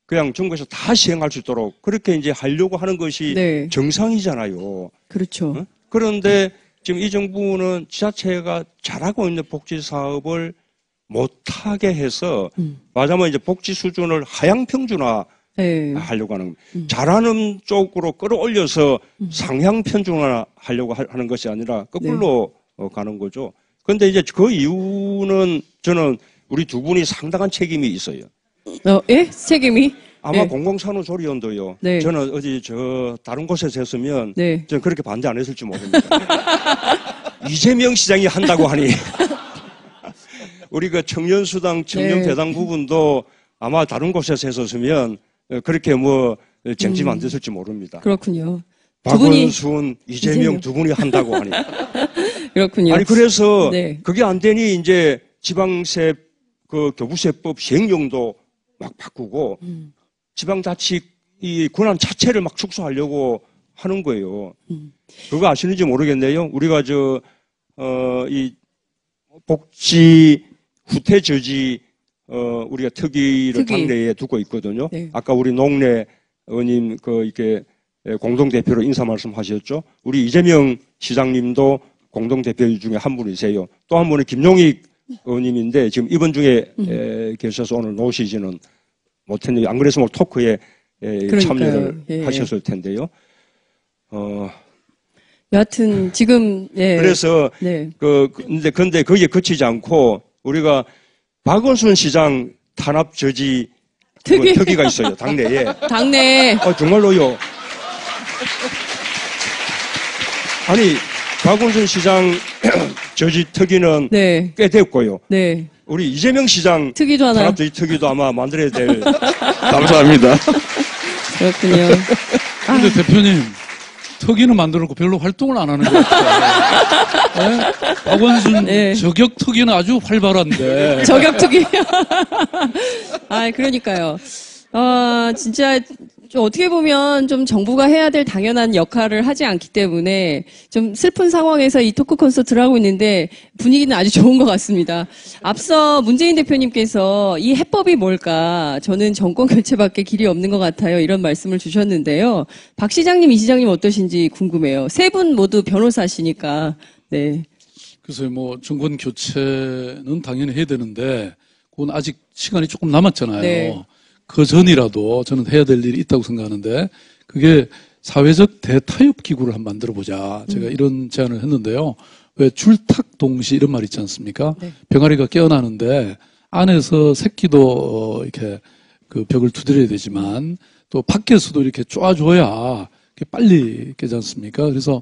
그냥 전국에서 다 시행할 수 있도록 그렇게 이제 하려고 하는 것이 네. 정상이잖아요. 그렇죠. 어? 그런데 지금 이 정부는 지자체가 잘하고 있는 복지 사업을 못하게 해서 말하자면 이제 복지 수준을 하향 평준화 네. 하려고 하는 잘하는 쪽으로 끌어올려서 상향 평준화 하려고 하는 것이 아니라 거꾸로 가는 거죠. 그런데 이제 그 이유는 저는 우리 두 분이 상당한 책임이 있어요. 예? 책임이? 아마 네. 공공산후조리원도요. 네. 저는 어디 다른 곳에서 했으면 네. 저는 그렇게 반대 안 했을지 모릅니다. 이재명 시장이 한다고 하니 우리 그 청년수당, 청년배당 부분도 아마 다른 곳에서 했었으면 그렇게 쟁점 안 됐을지 모릅니다. 그렇군요. 박원순, 이재명 두 분이 한다고 하니. 그렇군요. 아니 그래서 네. 그게 안 되니 이제 지방세 그 교부세법 시행령도 막 바꾸고 지방자치 이 권한 자체를 막 축소하려고 하는 거예요. 그거 아시는지 모르겠네요. 우리가 이 복지 후퇴 저지 우리가 특위를 당내에 두고 있거든요. 네. 아까 우리 농래 의원님 이렇게 공동 대표로 인사 말씀하셨죠. 우리 이재명 시장님도 공동 대표 중에 한 분이세요. 또 한 분은 김용익 의원님인데 지금 이번 중에 계셔서 오늘 나오시지는 못했는데 안 그래서 토크에 참여를 하셨을 텐데요. 여하튼 지금 그래서 근데 거기에 그치지 않고 우리가 박원순 시장 탄압 저지 특위가 있어요. 당내에. 당내에. 정말로요. 아니 박원순 시장 저지 특위는 꽤 됐고요. 네. 우리 이재명 시장 특위도 하나요? 탄압 저지 특위도 아마 만들어야 될. 감사합니다. 그렇군요. 근데 대표님, 특위는 만들었고 별로 활동을 안 하는 것 같아요. 네? 박원순 저격 특위는 아주 활발한데. 저격 특위. 그러니까요. 진짜 좀 어떻게 보면 좀 정부가 해야 될 당연한 역할을 하지 않기 때문에 좀 슬픈 상황에서 이 토크 콘서트를 하고 있는데 분위기는 아주 좋은 것 같습니다. 앞서 문재인 대표님께서 이 해법이 뭘까? 저는 정권 교체밖에 길이 없는 것 같아요. 이런 말씀을 주셨는데요. 박 시장님, 이 시장님 어떠신지 궁금해요. 세 분 모두 변호사시니까. 네. 그래서 정권 교체는 당연히 해야 되는데 그건 아직 시간이 조금 남았잖아요. 네. 그 전이라도 저는 해야 될 일이 있다고 생각하는데 그게 사회적 대타협 기구를 한번 만들어보자. 제가 이런 제안을 했는데요. 왜 줄탁 동시 이런 말 있지 않습니까? 네. 병아리가 깨어나는데 안에서 새끼도 이렇게 그 벽을 두드려야 되지만 또 밖에서도 이렇게 쪼아줘야 이렇게 빨리 깨지 않습니까? 그래서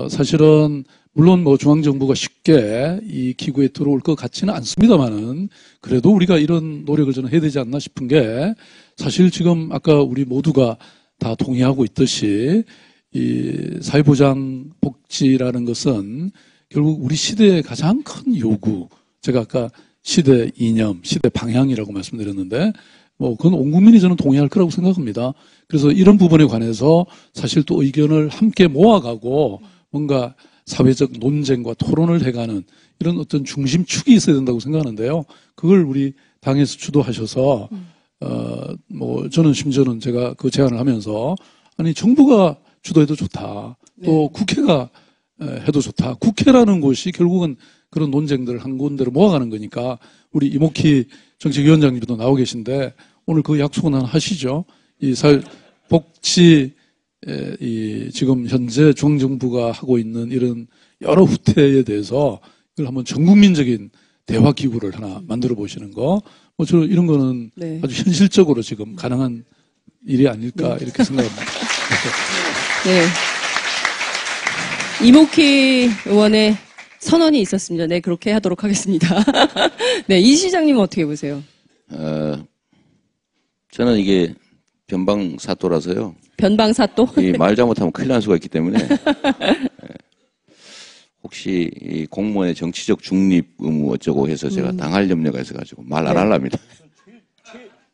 사실은 물론 뭐 중앙정부가 쉽게 이 기구에 들어올 것 같지는 않습니다만은 그래도 우리가 이런 노력을 저는 해야 되지 않나 싶은 게 사실 지금 아까 우리 모두가 다 동의하고 있듯이 이 사회보장 복지라는 것은 결국 우리 시대의 가장 큰 요구. 제가 아까 시대 이념, 시대 방향이라고 말씀드렸는데 뭐 그건 온 국민이 저는 동의할 거라고 생각합니다. 그래서 이런 부분에 관해서 사실 또 의견을 함께 모아가고 뭔가 사회적 논쟁과 토론을 해가는 이런 어떤 중심축이 있어야 된다고 생각하는데요. 그걸 우리 당에서 주도하셔서 뭐 저는 심지어는 제가 그 제안을 하면서 아니 정부가 주도해도 좋다. 또 국회가 해도 좋다. 국회라는 곳이 결국은 그런 논쟁들을 한 군데로 모아가는 거니까 우리 이목희 정책위원장님도 나오 계신데 오늘 그 약속은 하나 하시죠. 이 복지 이 지금 현재 중앙정부가 하고 있는 이런 여러 후퇴에 대해서 이걸 한번 전국민적인 대화 기구를 하나 만들어 보시는 거. 뭐 저 이런 거는 네. 아주 현실적으로 지금 가능한 일이 아닐까 이렇게 생각합니다. 네. 이목희 의원의 선언이 있었습니다. 네, 그렇게 하도록 하겠습니다. 네, 이 시장님은 어떻게 보세요? 저는 이게 변방사또라서요. 변방사또? 말 잘못하면 큰일 날 수가 있기 때문에 혹시 이 공무원의 정치적 중립 의무 어쩌고 해서 제가 당할 염려가 있어가지고 말 안 하랍니다.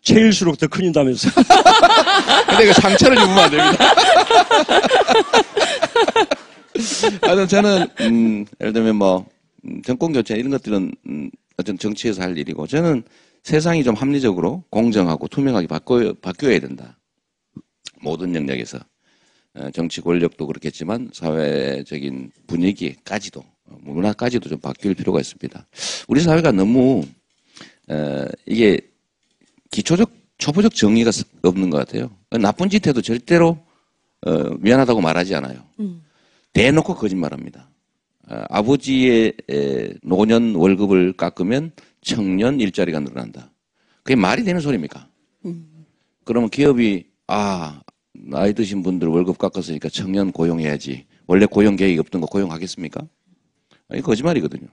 체일수록 더 큰인다면서. 근데 그 상처를 입으면 안 됩니다. 하여튼 저는 예를 들면 뭐 정권 교체 이런 것들은 어떤 정치에서 할 일이고 저는 세상이 좀 합리적으로 공정하고 투명하게 바뀌어야 된다. 모든 영역에서 정치 권력도 그렇겠지만 사회적인 분위기까지도 문화까지도 좀 바뀔 필요가 있습니다. 우리 사회가 너무 이게 기초적 초보적 정의가 없는 것 같아요. 나쁜 짓 해도 절대로 미안하다고 말하지 않아요. 대놓고 거짓말합니다. 아버지의 노년 월급을 깎으면 청년 일자리가 늘어난다. 그게 말이 되는 소리입니까? 그러면 기업이 나이 드신 분들 월급 깎았으니까 청년 고용해야지. 원래 고용 계획이 없던 거 고용하겠습니까? 이 거짓말이거든요.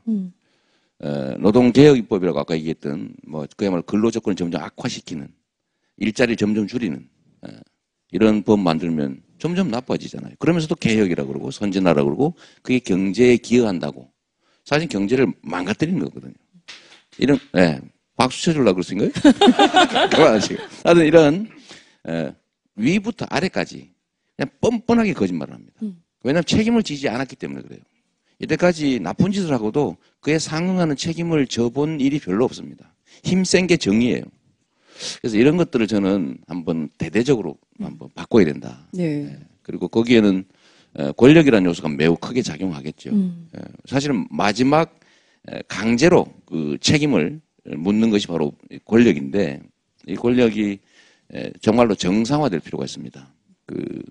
노동개혁입법이라고 아까 얘기했던 뭐 그야말로 근로조건을 점점 악화시키는 일자리를 점점 줄이는 이런 법 만들면 점점 나빠지잖아요. 그러면서도 개혁이라고 그러고 선진화라고 그러고 그게 경제에 기여한다고. 사실 경제를 망가뜨리는 거거든요. 이런 박수 쳐주려고 그러신 거예요? 그만하시고. 하여튼 이런 위부터 아래까지 그냥 뻔뻔하게 거짓말을 합니다. 왜냐하면 책임을 지지 않았기 때문에 그래요. 이때까지 나쁜 짓을 하고도 그에 상응하는 책임을 져본 일이 별로 없습니다. 힘센 게 정의예요. 그래서 이런 것들을 저는 한번 대대적으로 한번 바꿔야 된다. 네. 그리고 거기에는 권력이라는 요소가 매우 크게 작용하겠죠. 사실은 마지막 강제로 그 책임을 묻는 것이 바로 권력인데 이 권력이 정말로 정상화될 필요가 있습니다.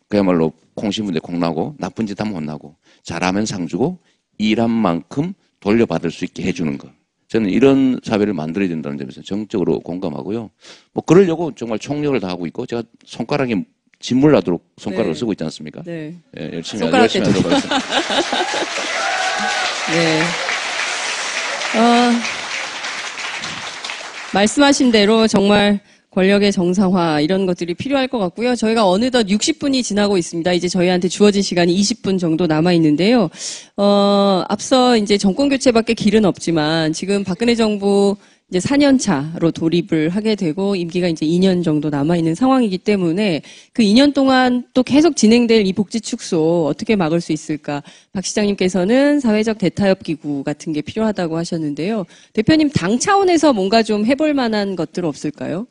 그야말로 콩 심은 데 콩 나고 나쁜 짓 하면 혼나고 잘하면 상 주고 일한 만큼 돌려받을 수 있게 해주는 것. 저는 이런 사회를 만들어야 된다는 점에서 정적으로 공감하고요. 뭐 그러려고 정말 총력을 다하고 있고 제가 손가락에 진물 나도록 손가락을 쓰고 있지 않습니까? 네. 열심히 손가락 하도록 하겠습니다. 네. 말씀하신 대로 정말 권력의 정상화 이런 것들이 필요할 것 같고요. 저희가 어느덧 60분이 지나고 있습니다. 이제 저희한테 주어진 시간이 20분 정도 남아 있는데요. 앞서 이제 정권 교체밖에 길은 없지만 지금 박근혜 정부 이제 4년 차로 돌입을 하게 되고 임기가 이제 2년 정도 남아 있는 상황이기 때문에 그 2년 동안 또 계속 진행될 이 복지 축소 어떻게 막을 수 있을까? 박 시장님께서는 사회적 대타협 기구 같은 게 필요하다고 하셨는데요. 대표님 당 차원에서 뭔가 좀 해볼 만한 것들 없을까요?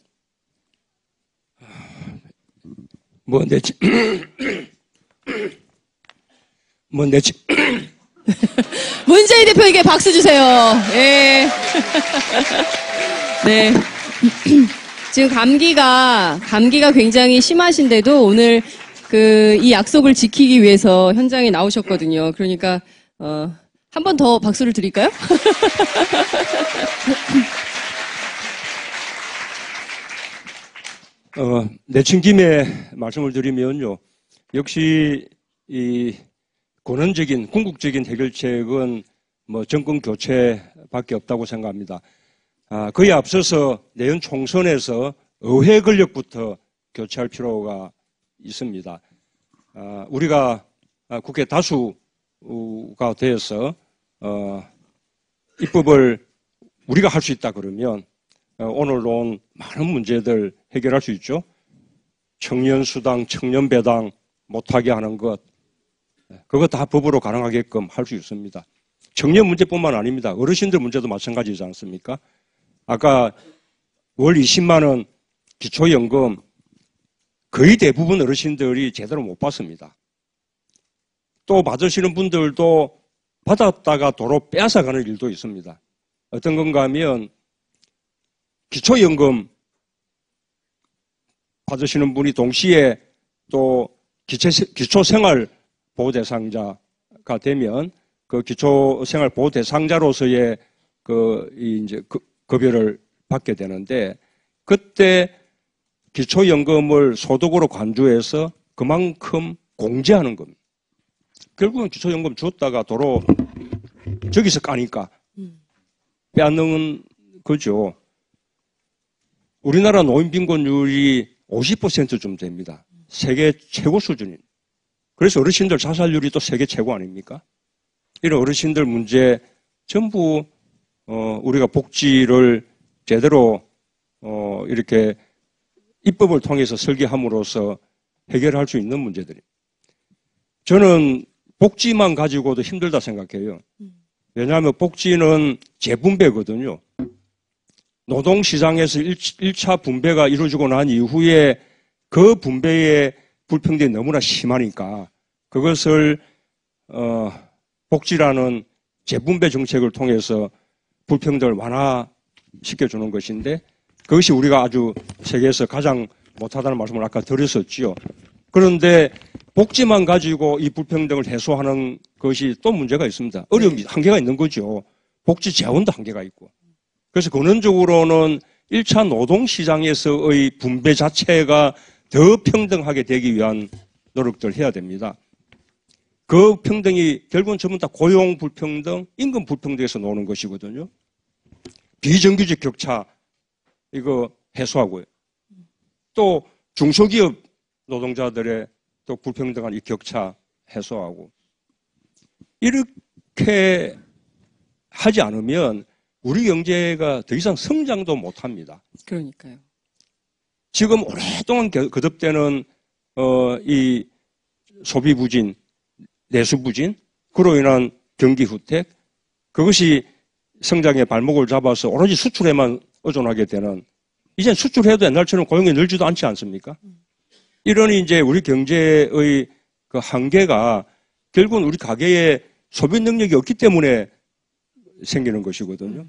문재인 대표에게 박수 주세요. 예. 네. 지금 감기가 굉장히 심하신데도 오늘 이 약속을 지키기 위해서 현장에 나오셨거든요. 그러니까, 한 번 더 박수를 드릴까요? 내친 김에 말씀을 드리면요. 역시 이 근원적인 궁극적인 해결책은 뭐 정권 교체밖에 없다고 생각합니다. 그에 앞서서 내년 총선에서 의회 권력부터 교체할 필요가 있습니다. 우리가 국회 다수가 되어서 입법을 우리가 할 수 있다 그러면 오늘 온 많은 문제들 해결할 수 있죠. 청년수당, 청년배당 못하게 하는 것, 그거 다 법으로 가능하게끔 할 수 있습니다. 청년 문제뿐만 아닙니다. 어르신들 문제도 마찬가지지 않습니까? 아까 월 20만 원 기초연금 거의 대부분 어르신들이 제대로 못 받습니다. 또 받으시는 분들도 받았다가 도로 빼앗아가는 일도 있습니다. 어떤 건가 하면 기초연금 받으시는 분이 동시에 또 기초생활보호대상자가 되면 그 기초생활보호대상자로서의 이제 급여를 받게 되는데 그때 기초연금을 소득으로 간주해서 그만큼 공제하는 겁니다. 결국은 기초연금 줬다가 도로 저기서 까니까 빼앗는 거죠. 우리나라 노인빈곤율이 50%쯤 됩니다. 세계 최고 수준인. 그래서 어르신들 자살률이 또 세계 최고 아닙니까? 이런 어르신들 문제 전부 우리가 복지를 제대로 이렇게 입법을 통해서 설계함으로써 해결할 수 있는 문제들입니다. 저는 복지만 가지고도 힘들다 생각해요. 왜냐하면 복지는 재분배거든요. 노동시장에서 1차 분배가 이루어지고 난 이후에 그 분배의 불평등이 너무나 심하니까 그것을 복지라는 재분배 정책을 통해서 불평등을 완화시켜주는 것인데 그것이 우리가 아주 세계에서 가장 못하다는 말씀을 아까 드렸었지요. 그런데 복지만 가지고 이 불평등을 해소하는 것이 또 문제가 있습니다. 어려움이 한계가 있는 거죠. 복지 재원도 한계가 있고. 그래서 근원적으로는 1차 노동시장에서의 분배 자체가 더 평등하게 되기 위한 노력들을 해야 됩니다. 그 평등이 결국은 전부 다 고용 불평등, 임금 불평등에서 나오는 것이거든요. 비정규직 격차 이거 해소하고요. 또 중소기업 노동자들의 또 불평등한 이 격차 해소하고 이렇게 하지 않으면 우리 경제가 더 이상 성장도 못합니다. 그러니까요. 지금 오랫동안 거듭되는 이 소비 부진, 내수 부진, 그로 인한 경기 후퇴, 그것이 성장의 발목을 잡아서 오로지 수출에만 의존하게 되는, 이젠 수출해도 옛날처럼 고용이 늘지도 않지 않습니까? 이런 이제 우리 경제의 그 한계가 결국은 우리 가계의 소비 능력이 없기 때문에 생기는 것이거든요.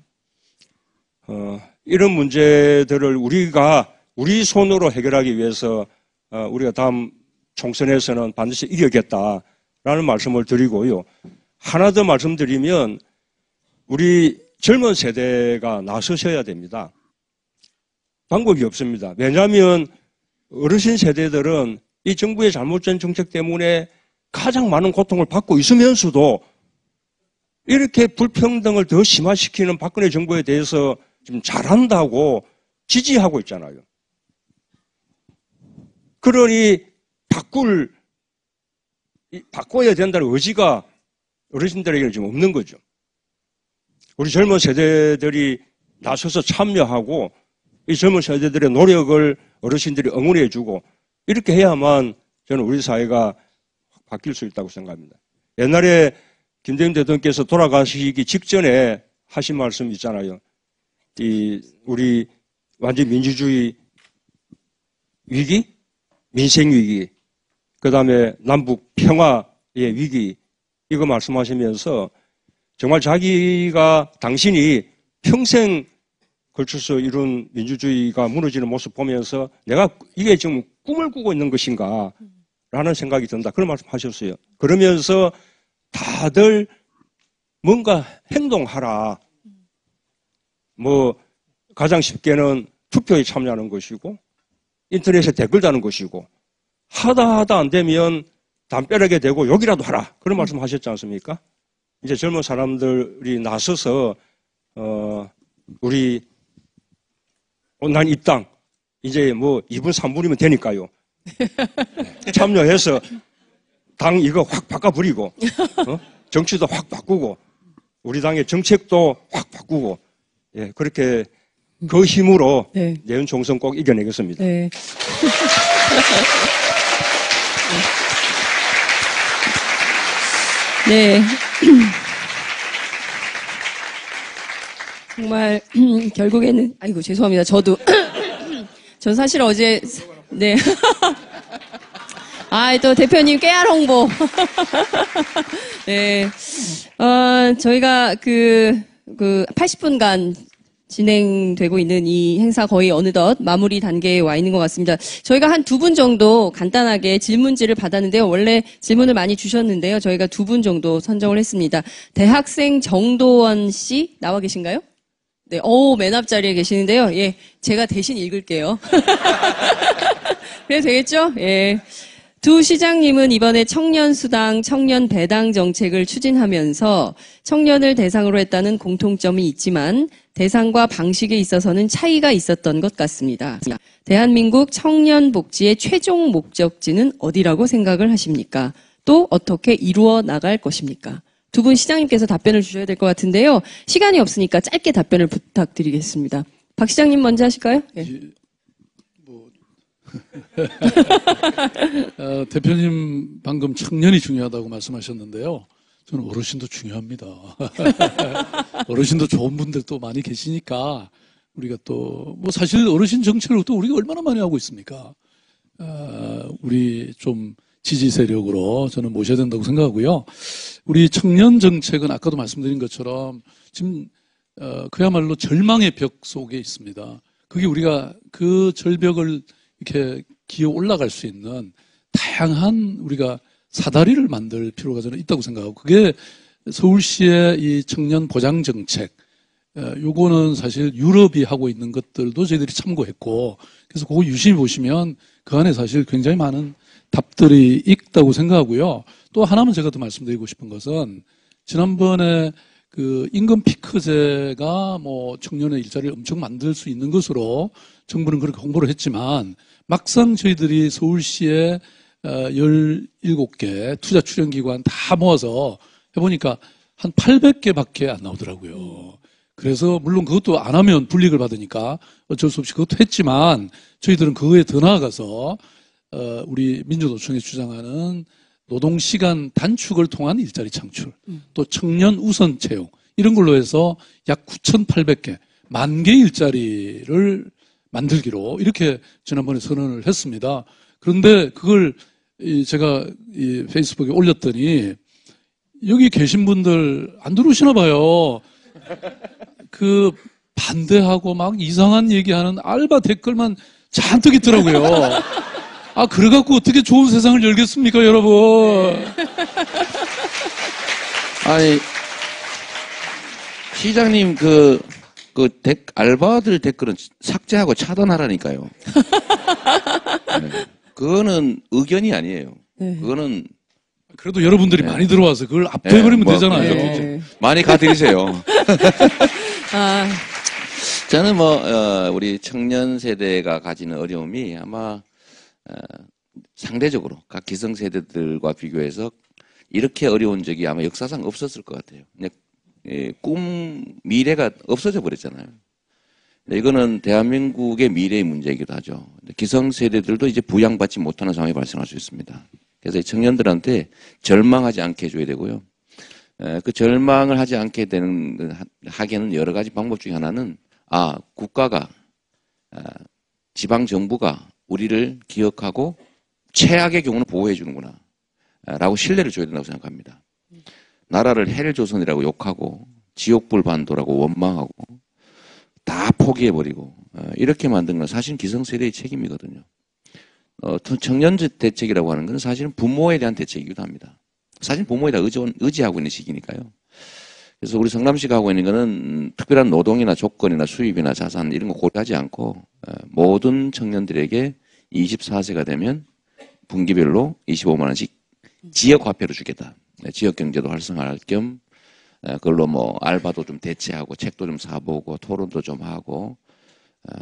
이런 문제들을 우리 손으로 해결하기 위해서 우리가 다음 총선에서는 반드시 이겨야겠다라는 말씀을 드리고요. 하나 더 말씀드리면 우리 젊은 세대가 나서셔야 됩니다. 방법이 없습니다. 왜냐하면 어르신 세대들은 이 정부의 잘못된 정책 때문에 가장 많은 고통을 받고 있으면서도 이렇게 불평등을 더 심화시키는 박근혜 정부에 대해서 지금 잘한다고 지지하고 있잖아요. 그러니 바꿔야 된다는 의지가 어르신들에게는 지금 없는 거죠. 우리 젊은 세대들이 나서서 참여하고 이 젊은 세대들의 노력을 어르신들이 응원해주고 이렇게 해야만 저는 우리 사회가 바뀔 수 있다고 생각합니다. 옛날에 김대중 대통령께서 돌아가시기 직전에 하신 말씀 있잖아요. 우리 완전 민주주의 위기, 민생 위기, 그 다음에 남북 평화의 위기, 이거 말씀하시면서 정말 당신이 평생 걸쳐서 이룬 민주주의가 무너지는 모습 보면서 내가 이게 지금 꿈을 꾸고 있는 것인가 라는 생각이 든다. 그런 말씀 하셨어요. 그러면서 다들 뭔가 행동하라. 뭐 가장 쉽게는 투표에 참여하는 것이고 인터넷에 댓글 다는 것이고 하다 안 되면 담벼락에 대고 욕이라도 하라. 그런 말씀 하셨지 않습니까? 이제 젊은 사람들이 나서서 우리 난 이 땅 이제 뭐 2분 3분이면 되니까요. 참여해서 당 이거 확 바꿔버리고 정치도 확 바꾸고 우리 당의 정책도 확 바꾸고 예 그렇게 그 힘으로 네. 내년 총선 꼭 이겨내겠습니다. 네. 네. 정말 결국에는 아이고 죄송합니다. 저도 전 사실 어제 네. 아, 또 대표님 깨알 홍보. 네. 저희가 그 80분간 진행되고 있는 이 행사 거의 어느덧 마무리 단계에 와 있는 것 같습니다. 저희가 한 2분 정도 간단하게 질문지를 받았는데요. 원래 질문을 많이 주셨는데요. 저희가 2분 정도 선정을 했습니다. 대학생 정도원 씨 나와 계신가요? 네, 맨 앞자리에 계시는데요. 예, 제가 대신 읽을게요. 그래도 되겠죠? 예. 두 시장님은 이번에 청년수당, 청년배당 정책을 추진하면서 청년을 대상으로 했다는 공통점이 있지만 대상과 방식에 있어서는 차이가 있었던 것 같습니다. 대한민국 청년 복지의 최종 목적지는 어디라고 생각을 하십니까? 또 어떻게 이루어 나갈 것입니까? 두 분 시장님께서 답변을 주셔야 될 것 같은데요. 시간이 없으니까 짧게 답변을 부탁드리겠습니다. 박 시장님 먼저 하실까요? 예. 대표님 방금 청년이 중요하다고 말씀하셨는데요. 저는 어르신도 중요합니다. 어르신도 좋은 분들 또 많이 계시니까 우리가 또 뭐 사실 어르신 정책을 또 우리가 얼마나 많이 하고 있습니까? 우리 좀 지지 세력으로 저는 모셔야 된다고 생각하고요. 우리 청년 정책은 아까도 말씀드린 것처럼 지금 그야말로 절망의 벽 속에 있습니다. 그게 우리가 그 절벽을 이렇게 기어 올라갈 수 있는 다양한 우리가 사다리를 만들 필요가 저는 있다고 생각하고 그게 서울시의 이 청년 보장 정책 요거는 사실 유럽이 하고 있는 것들도 저희들이 참고했고 그래서 그거 유심히 보시면 그 안에 사실 굉장히 많은 답들이 있다고 생각하고요. 또 하나만 제가 더 말씀드리고 싶은 것은 지난번에 그 임금 피크제가 뭐 청년의 일자리를 엄청 만들 수 있는 것으로 정부는 그렇게 홍보를 했지만 막상 저희들이 서울시에 17개 투자 출연기관 다 모아서 해보니까 한 800개밖에 안 나오더라고요. 그래서 물론 그것도 안 하면 불이익을 받으니까 어쩔 수 없이 그것도 했지만 저희들은 그거에 더 나아가서 우리 민주노총이 주장하는 노동시간 단축을 통한 일자리 창출, 또 청년 우선 채용 이런 걸로 해서 약 9,800개, 10,000개 일자리를 만들기로 이렇게 지난번에 선언을 했습니다. 그런데 그걸 제가 페이스북에 올렸더니 여기 계신 분들 안 들어오시나 봐요. 그 반대하고 막 이상한 얘기하는 알바 댓글만 잔뜩 있더라고요. 아, 그래갖고 어떻게 좋은 세상을 열겠습니까, 여러분? 아니, 시장님, 알바들 댓글은 삭제하고 차단하라니까요. 네. 그거는 의견이 아니에요. 네. 그거는. 그래도 여러분들이 많이 들어와서 그걸 압도해버리면 되잖아요. 네. 많이 가드리세요. 아. 저는 우리 청년 세대가 가지는 어려움이 아마, 상대적으로 각 기성세대들과 비교해서 이렇게 어려운 적이 아마 역사상 없었을 것 같아요. 미래가 없어져 버렸잖아요. 이거는 대한민국의 미래의 문제이기도 하죠. 기성세대들도 이제 부양받지 못하는 상황이 발생할 수 있습니다. 그래서 이 청년들한테 절망하지 않게 해줘야 되고요. 그 절망을 하지 않게 하기에는 여러 가지 방법 중에 하나는, 국가가, 지방정부가 우리를 기억하고 최악의 경우는 보호해 주는구나 라고 신뢰를 줘야 된다고 생각합니다. 나라를 헬조선이라고 욕하고 지옥불반도라고 원망하고 다 포기해버리고 이렇게 만든 건 사실 기성세대의 책임이거든요. 청년 대책이라고 하는 건 사실은 부모에 대한 대책이기도 합니다. 사실 부모에 다 의지하고 있는 시기니까요. 그래서 우리 성남시가 하고 있는 거는 특별한 노동이나 조건이나 수입이나 자산 이런 거 고려하지 않고 모든 청년들에게 24세가 되면 분기별로 25만 원씩 지역 화폐로 주겠다. 지역 경제도 활성화할 겸 그걸로 뭐 알바도 좀 대체하고 책도 좀 사보고 토론도 좀 하고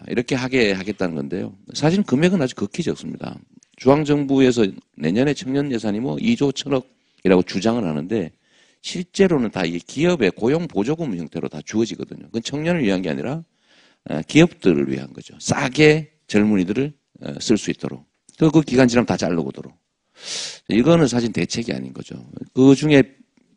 이렇게 하겠다는 건데요. 사실 금액은 아주 극히 적습니다. 중앙정부에서 내년에 청년 예산이 뭐 2조 1천억이라고 주장을 하는데 실제로는 다 이게 기업의 고용 보조금 형태로 다 주어지거든요. 그건 청년을 위한 게 아니라 기업들을 위한 거죠. 싸게 젊은이들을 쓸 수 있도록. 그 기간 지나면 다 잘라오도록. 이거는 사실 대책이 아닌 거죠. 그 중에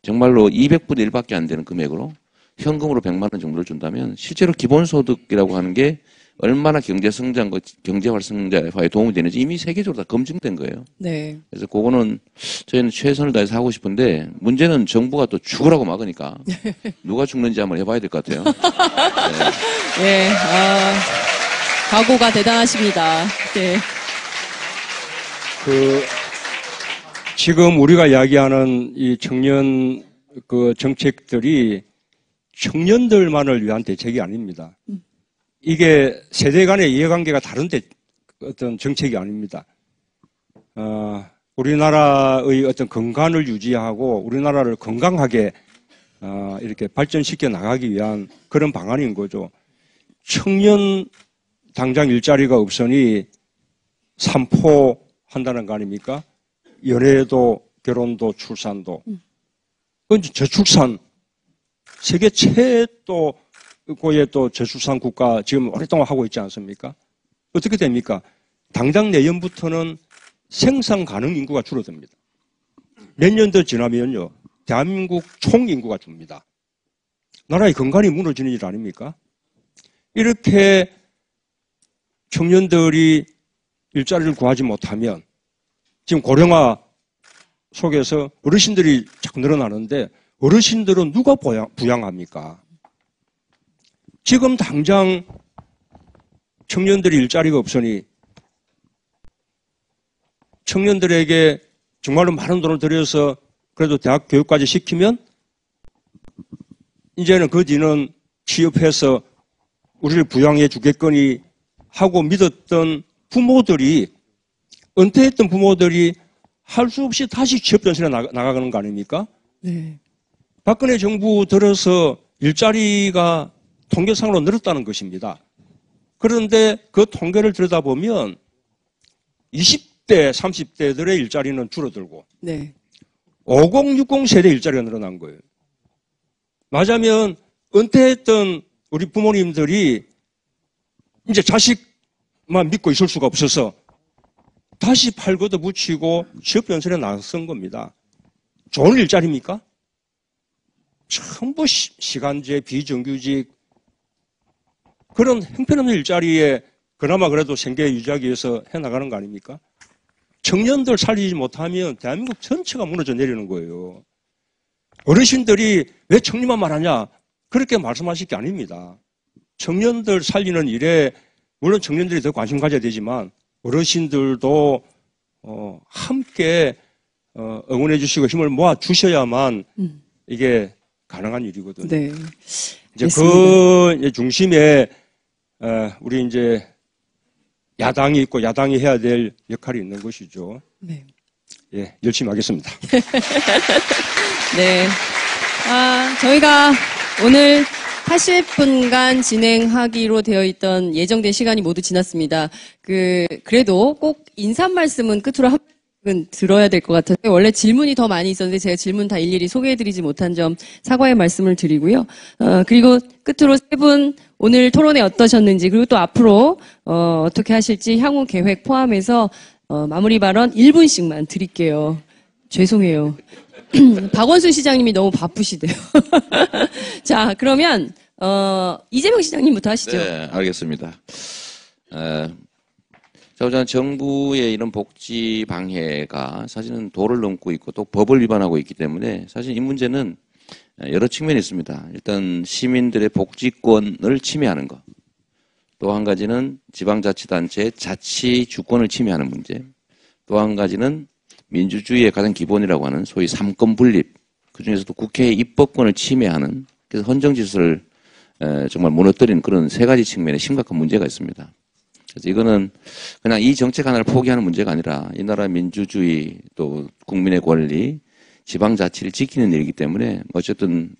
정말로 200분의 1밖에 안 되는 금액으로 현금으로 100만 원 정도를 준다면 실제로 기본소득이라고 하는 게 얼마나 경제성장과 경제활성화에 도움이 되는지 이미 세계적으로 다 검증된 거예요. 네. 그래서 그거는 저희는 최선을 다해서 하고 싶은데 문제는 정부가 또 죽으라고 막으니까 누가 죽는지 한번 해봐야 될 것 같아요. 네. 네. 각오가 대단하십니다. 네. 지금 우리가 이야기하는 이 청년 정책들이 청년들만을 위한 대책이 아닙니다. 이게 세대 간의 이해관계가 다른 어떤 정책이 아닙니다. 우리나라의 어떤 건강을 유지하고 우리나라를 건강하게 이렇게 발전시켜 나가기 위한 그런 방안인 거죠. 청년 당장 일자리가 없으니 삼포한다는 거 아닙니까? 연애도 결혼도 출산도. 그건 저출산 세계 최고의 또 저출산 국가 지금 오랫동안 하고 있지 않습니까? 어떻게 됩니까? 당장 내년부터는 생산 가능 인구가 줄어듭니다. 몇 년 더 지나면요, 대한민국 총 인구가 줍니다. 나라의 건강이 무너지는 일 아닙니까? 이렇게 청년들이 일자리를 구하지 못하면 지금 고령화 속에서 어르신들이 자꾸 늘어나는데 어르신들은 누가 부양합니까? 지금 당장 청년들이 일자리가 없으니 청년들에게 정말로 많은 돈을 들여서 그래도 대학 교육까지 시키면 이제는 그 뒤는 취업해서 우리를 부양해 주겠거니 하고 믿었던 부모들이 은퇴했던 부모들이 할 수 없이 다시 취업전선에 나가는 거 아닙니까? 네. 박근혜 정부 들어서 일자리가 통계상으로 늘었다는 것입니다. 그런데 그 통계를 들여다보면 20대, 30대들의 일자리는 줄어들고 네. 5060 세대 일자리가 늘어난 거예요. 맞으면 은퇴했던 우리 부모님들이 이제 자식만 믿고 있을 수가 없어서 다시 팔 걷어붙이고 취업전선에 나선 겁니다. 좋은 일자리입니까? 전부 시간제, 비정규직 그런 형편없는 일자리에 그나마 그래도 생계 유지하기 위해서 해나가는 거 아닙니까? 청년들 살리지 못하면 대한민국 전체가 무너져 내리는 거예요. 어르신들이 왜 청년만 말하냐? 그렇게 말씀하실 게 아닙니다. 청년들 살리는 일에 물론 청년들이 더 관심 가져야 되지만 어르신들도 함께 응원해 주시고 힘을 모아 주셔야만 이게 가능한 일이거든요. 네. 이제 그 중심에 우리 이제 야당이 있고 야당이 해야 될 역할이 있는 것이죠. 네. 예, 열심히 하겠습니다. 네. 저희가 오늘 80분간 진행하기로 되어 있던 예정된 시간이 모두 지났습니다. 그래도 꼭 인사 말씀은 끝으로 한 분 들어야 될 것 같아요. 원래 질문이 더 많이 있었는데 제가 질문 다 일일이 소개해드리지 못한 점 사과의 말씀을 드리고요. 그리고 끝으로 세 분 오늘 토론회 어떠셨는지 그리고 또 앞으로 어떻게 하실지 향후 계획 포함해서 마무리 발언 1분씩만 드릴게요. 죄송해요. 박원순 시장님이 너무 바쁘시대요. 자, 그러면 이재명 시장님부터 하시죠. 네, 알겠습니다. 자, 우선 정부의 이런 복지 방해가 사실은 도를 넘고 있고 또 법을 위반하고 있기 때문에 사실 이 문제는 여러 측면이 있습니다. 일단 시민들의 복지권을 침해하는 것. 또 한 가지는 지방자치단체의 자치 주권을 침해하는 문제. 또 한 가지는 민주주의의 가장 기본이라고 하는 소위 삼권 분립. 그중에서도 국회의 입법권을 침해하는, 그래서 헌정질서를 정말 무너뜨리는 그런 세 가지 측면의 심각한 문제가 있습니다. 그래서 이거는 그냥 이 정책 하나를 포기하는 문제가 아니라 이 나라 민주주의 또 국민의 권리, 지방자치를 지키는 일이기 때문에 어쨌든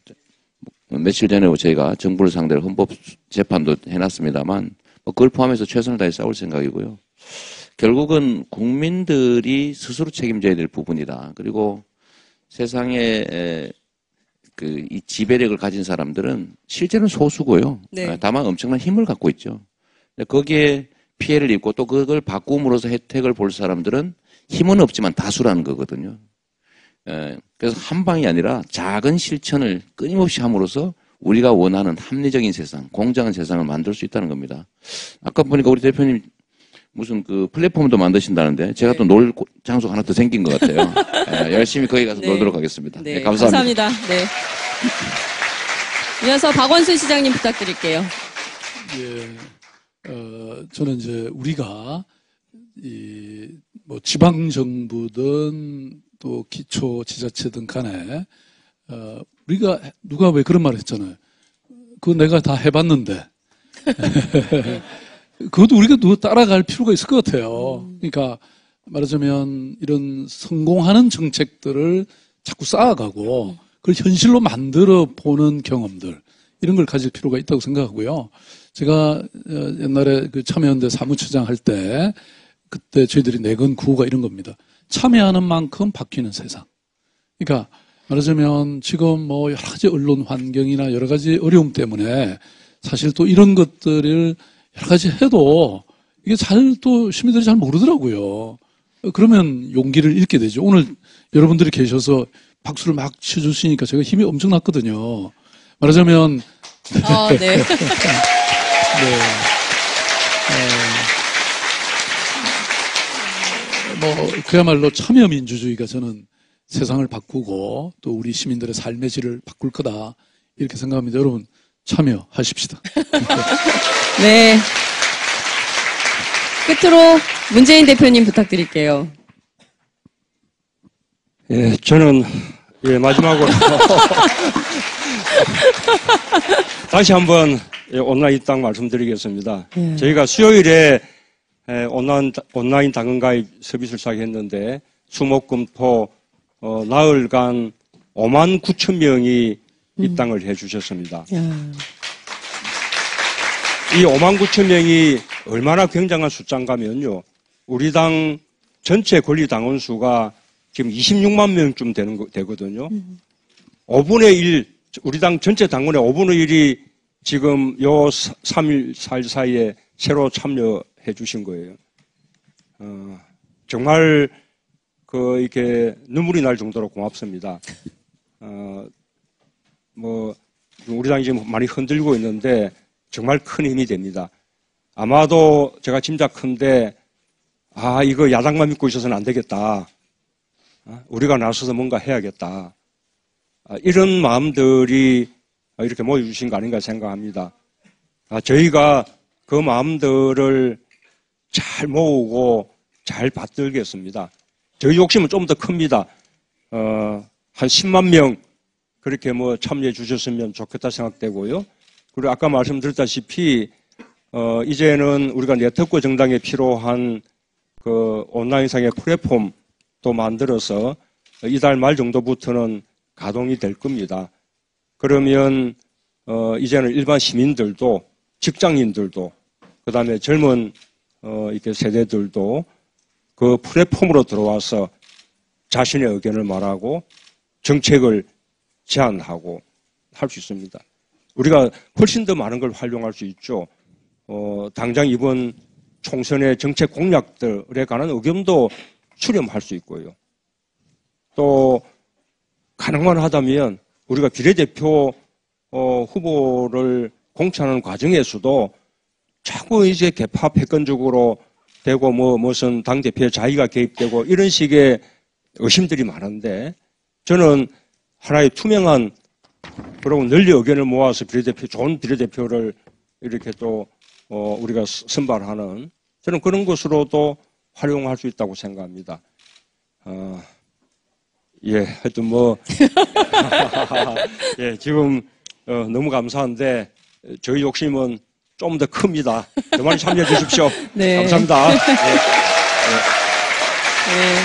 며칠 전에 저희가 정부를 상대로 헌법재판도 해놨습니다만 그걸 포함해서 최선을 다해 싸울 생각이고요. 결국은 국민들이 스스로 책임져야 될 부분이다. 그리고 세상에 이 지배력을 가진 사람들은 실제는 소수고요. 네. 다만 엄청난 힘을 갖고 있죠. 거기에 피해를 입고 또 그걸 바꿈으로써 혜택을 볼 사람들은 힘은 없지만 다수라는 거거든요. 그래서 한 방이 아니라 작은 실천을 끊임없이 함으로써 우리가 원하는 합리적인 세상, 공정한 세상을 만들 수 있다는 겁니다. 아까 보니까 우리 대표님 무슨 그 플랫폼도 만드신다는데 제가 또 놀 장소가 하나 더 생긴 것 같아요. 열심히 거기 가서 네. 놀도록 하겠습니다. 네, 네, 감사합니다. 네. 이어서 박원순 시장님 부탁드릴게요. 저는 이제 우리가 뭐 지방 정부든 또 기초 지자체든 간에 우리가 누가 왜 그런 말을 했잖아요. 그거 내가 다 해봤는데. 그것도 우리가 누구 따라갈 필요가 있을 것 같아요. 그러니까 말하자면 이런 성공하는 정책들을 자꾸 쌓아가고 그걸 현실로 만들어 보는 경험들 이런 걸 가질 필요가 있다고 생각하고요. 제가 옛날에 그 참여연대 사무처장 할 때 그때 저희들이 내건 구호가 이런 겁니다. 참여하는 만큼 바뀌는 세상. 그러니까 말하자면 지금 뭐 여러 가지 언론 환경이나 여러 가지 어려움 때문에 사실 또 이런 것들을 여러 가지 해도 이게 또 시민들이 잘 모르더라고요. 그러면 용기를 잃게 되죠. 오늘 여러분들이 계셔서 박수를 막 쳐주시니까 제가 힘이 엄청났거든요. 말하자면 네. 그야말로 참여 민주주의가 저는 세상을 바꾸고 또 우리 시민들의 삶의 질을 바꿀 거다 이렇게 생각합니다. 여러분 참여하십시다. 네. 끝으로 문재인 대표님 부탁드릴게요. 예, 저는 마지막으로 다시 한번 온라인 딱 말씀드리겠습니다. 저희가 수요일에 온라인 당헌가입 서비스를 시작했는데 수목금토 나흘간 5만 9천 명이 입당을 해주셨습니다. 이 5만 9천 명이 얼마나 굉장한 숫자인가면요. 우리 당 전체 권리 당원 수가 지금 26만 명쯤 되거든요. 5분의 1, 우리 당 전체 당원의 5분의 1이 지금 요 3일, 4일 사이에 새로 참여해 주신 거예요. 정말 이렇게 눈물이 날 정도로 고맙습니다. 우리 당이 지금 많이 흔들고 있는데 정말 큰 힘이 됩니다. 아마도 제가 짐작컨대 이거 야당만 믿고 있어서는 안 되겠다. 우리가 나서서 뭔가 해야겠다. 이런 마음들이 이렇게 모여주신 거 아닌가 생각합니다. 저희가 그 마음들을 잘 모으고 잘 받들겠습니다. 저희 욕심은 좀 더 큽니다. 한 10만 명 그렇게 참여해 주셨으면 좋겠다 생각되고요. 그리고 아까 말씀드렸다시피 이제는 우리가 네트워크 정당에 필요한 그 온라인상의 플랫폼도 만들어서 이달 말 정도부터는 가동이 될 겁니다. 그러면 이제는 일반 시민들도 직장인들도 그다음에 젊은 이렇게 세대들도 그 플랫폼으로 들어와서 자신의 의견을 말하고 정책을 제안하고 할 수 있습니다. 우리가 훨씬 더 많은 걸 활용할 수 있죠. 당장 이번 총선의 정책 공약들에 관한 의견도 수렴할 수 있고요. 또 가능만 하다면 우리가 비례대표 후보를 공천하는 과정에서도 자꾸 이제 개파 패권적으로 되고 무슨 당대표의 자의가 개입되고 이런 식의 의심들이 많은데 저는 하나의 투명한 그리고 널리 의견을 모아서 좋은 비례대표를 이렇게 또, 우리가 선발하는 저는 그런 것으로도 활용할 수 있다고 생각합니다. 예, 하여튼 뭐, 예, 지금, 너무 감사한데, 저희 욕심은 좀 더 큽니다. 더 많이 참여해 주십시오. 네. 감사합니다. 예. 네.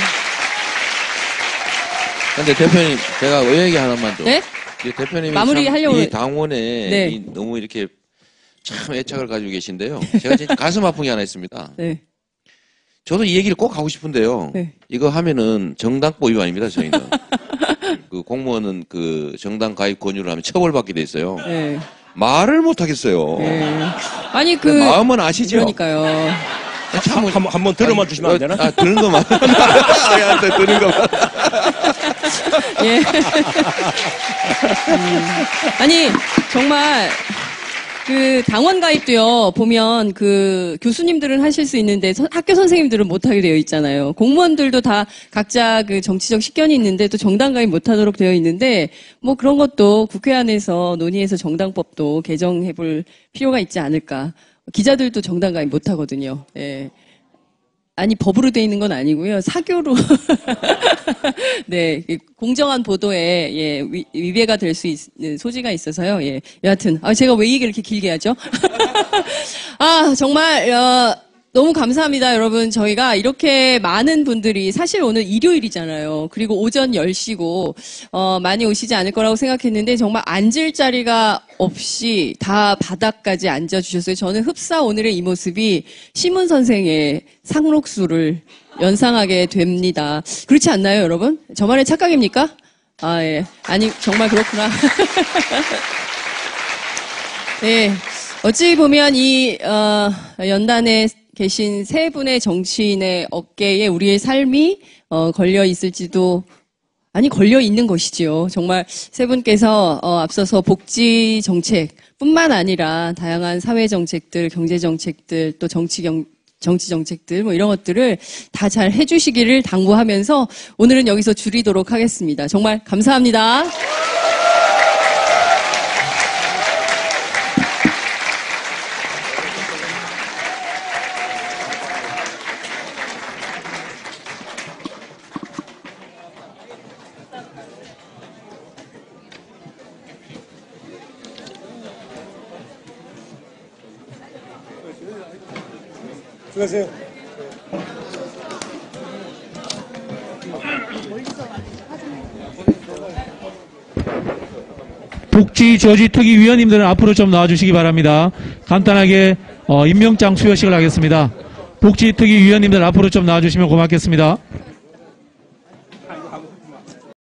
근데 대표님, 제가 의 얘기 하나만 좀. 네? 이 대표님이 마무리하려고 이 당원에 네. 너무 이렇게 참 애착을 가지고 계신데요. 제가 진짜 가슴 아픈 게 하나 있습니다. 네. 저도 이 얘기를 꼭 하고 싶은데요. 네. 이거 하면은 정당법 위반입니다, 저희는. 그 공무원은 그 정당 가입 권유를 하면 처벌받게 돼 있어요. 네. 말을 못 하겠어요. 네. 아니, 마음은 아시죠? 그러니까요. 한번 들어만 주시면 안 되나? 드는 것만. 아야한테 드는 것만. 예. 아니, 정말, 그, 당원 가입도요, 보면 그, 교수님들은 하실 수 있는데, 학교 선생님들은 못하게 되어 있잖아요. 공무원들도 다 각자 그 정치적 식견이 있는데, 또 정당 가입 못하도록 되어 있는데, 뭐 그런 것도 국회 안에서 논의해서 정당법도 개정해 볼 필요가 있지 않을까. 기자들도 정당 가입 못하거든요. 예. 아니, 법으로 돼 있는 건 아니고요. 사교로. 네. 공정한 보도에, 예, 위배가 될 수 있는 소지가 있어서요. 예. 여하튼, 제가 왜 얘기를 이렇게 길게 하죠? 정말, 너무 감사합니다, 여러분. 저희가 이렇게 많은 분들이, 사실 오늘 일요일이잖아요. 그리고 오전 10시고, 많이 오시지 않을 거라고 생각했는데, 정말 앉을 자리가 없이 다 바닥까지 앉아주셨어요. 저는 흡사 오늘의 이 모습이 시문 선생의 상록수를 연상하게 됩니다. 그렇지 않나요, 여러분? 저만의 착각입니까? 예. 아니, 정말 그렇구나. 네. 어찌 보면 이, 연단에 계신 세 분의 정치인의 어깨에 우리의 삶이 걸려 있을지도 걸려 있는 것이지요. 정말 세 분께서 앞서서 복지 정책뿐만 아니라 다양한 사회 정책들, 경제 정책들, 또 정치 정책들 뭐 이런 것들을 다 잘 해주시기를 당부하면서 오늘은 여기서 줄이도록 하겠습니다. 정말 감사합니다. 수고하세요. 복지저지특위 위원님들은 앞으로 좀 나와주시기 바랍니다. 간단하게 임명장 수여식을 하겠습니다. 복지특위 위원님들 앞으로 좀 나와주시면 고맙겠습니다.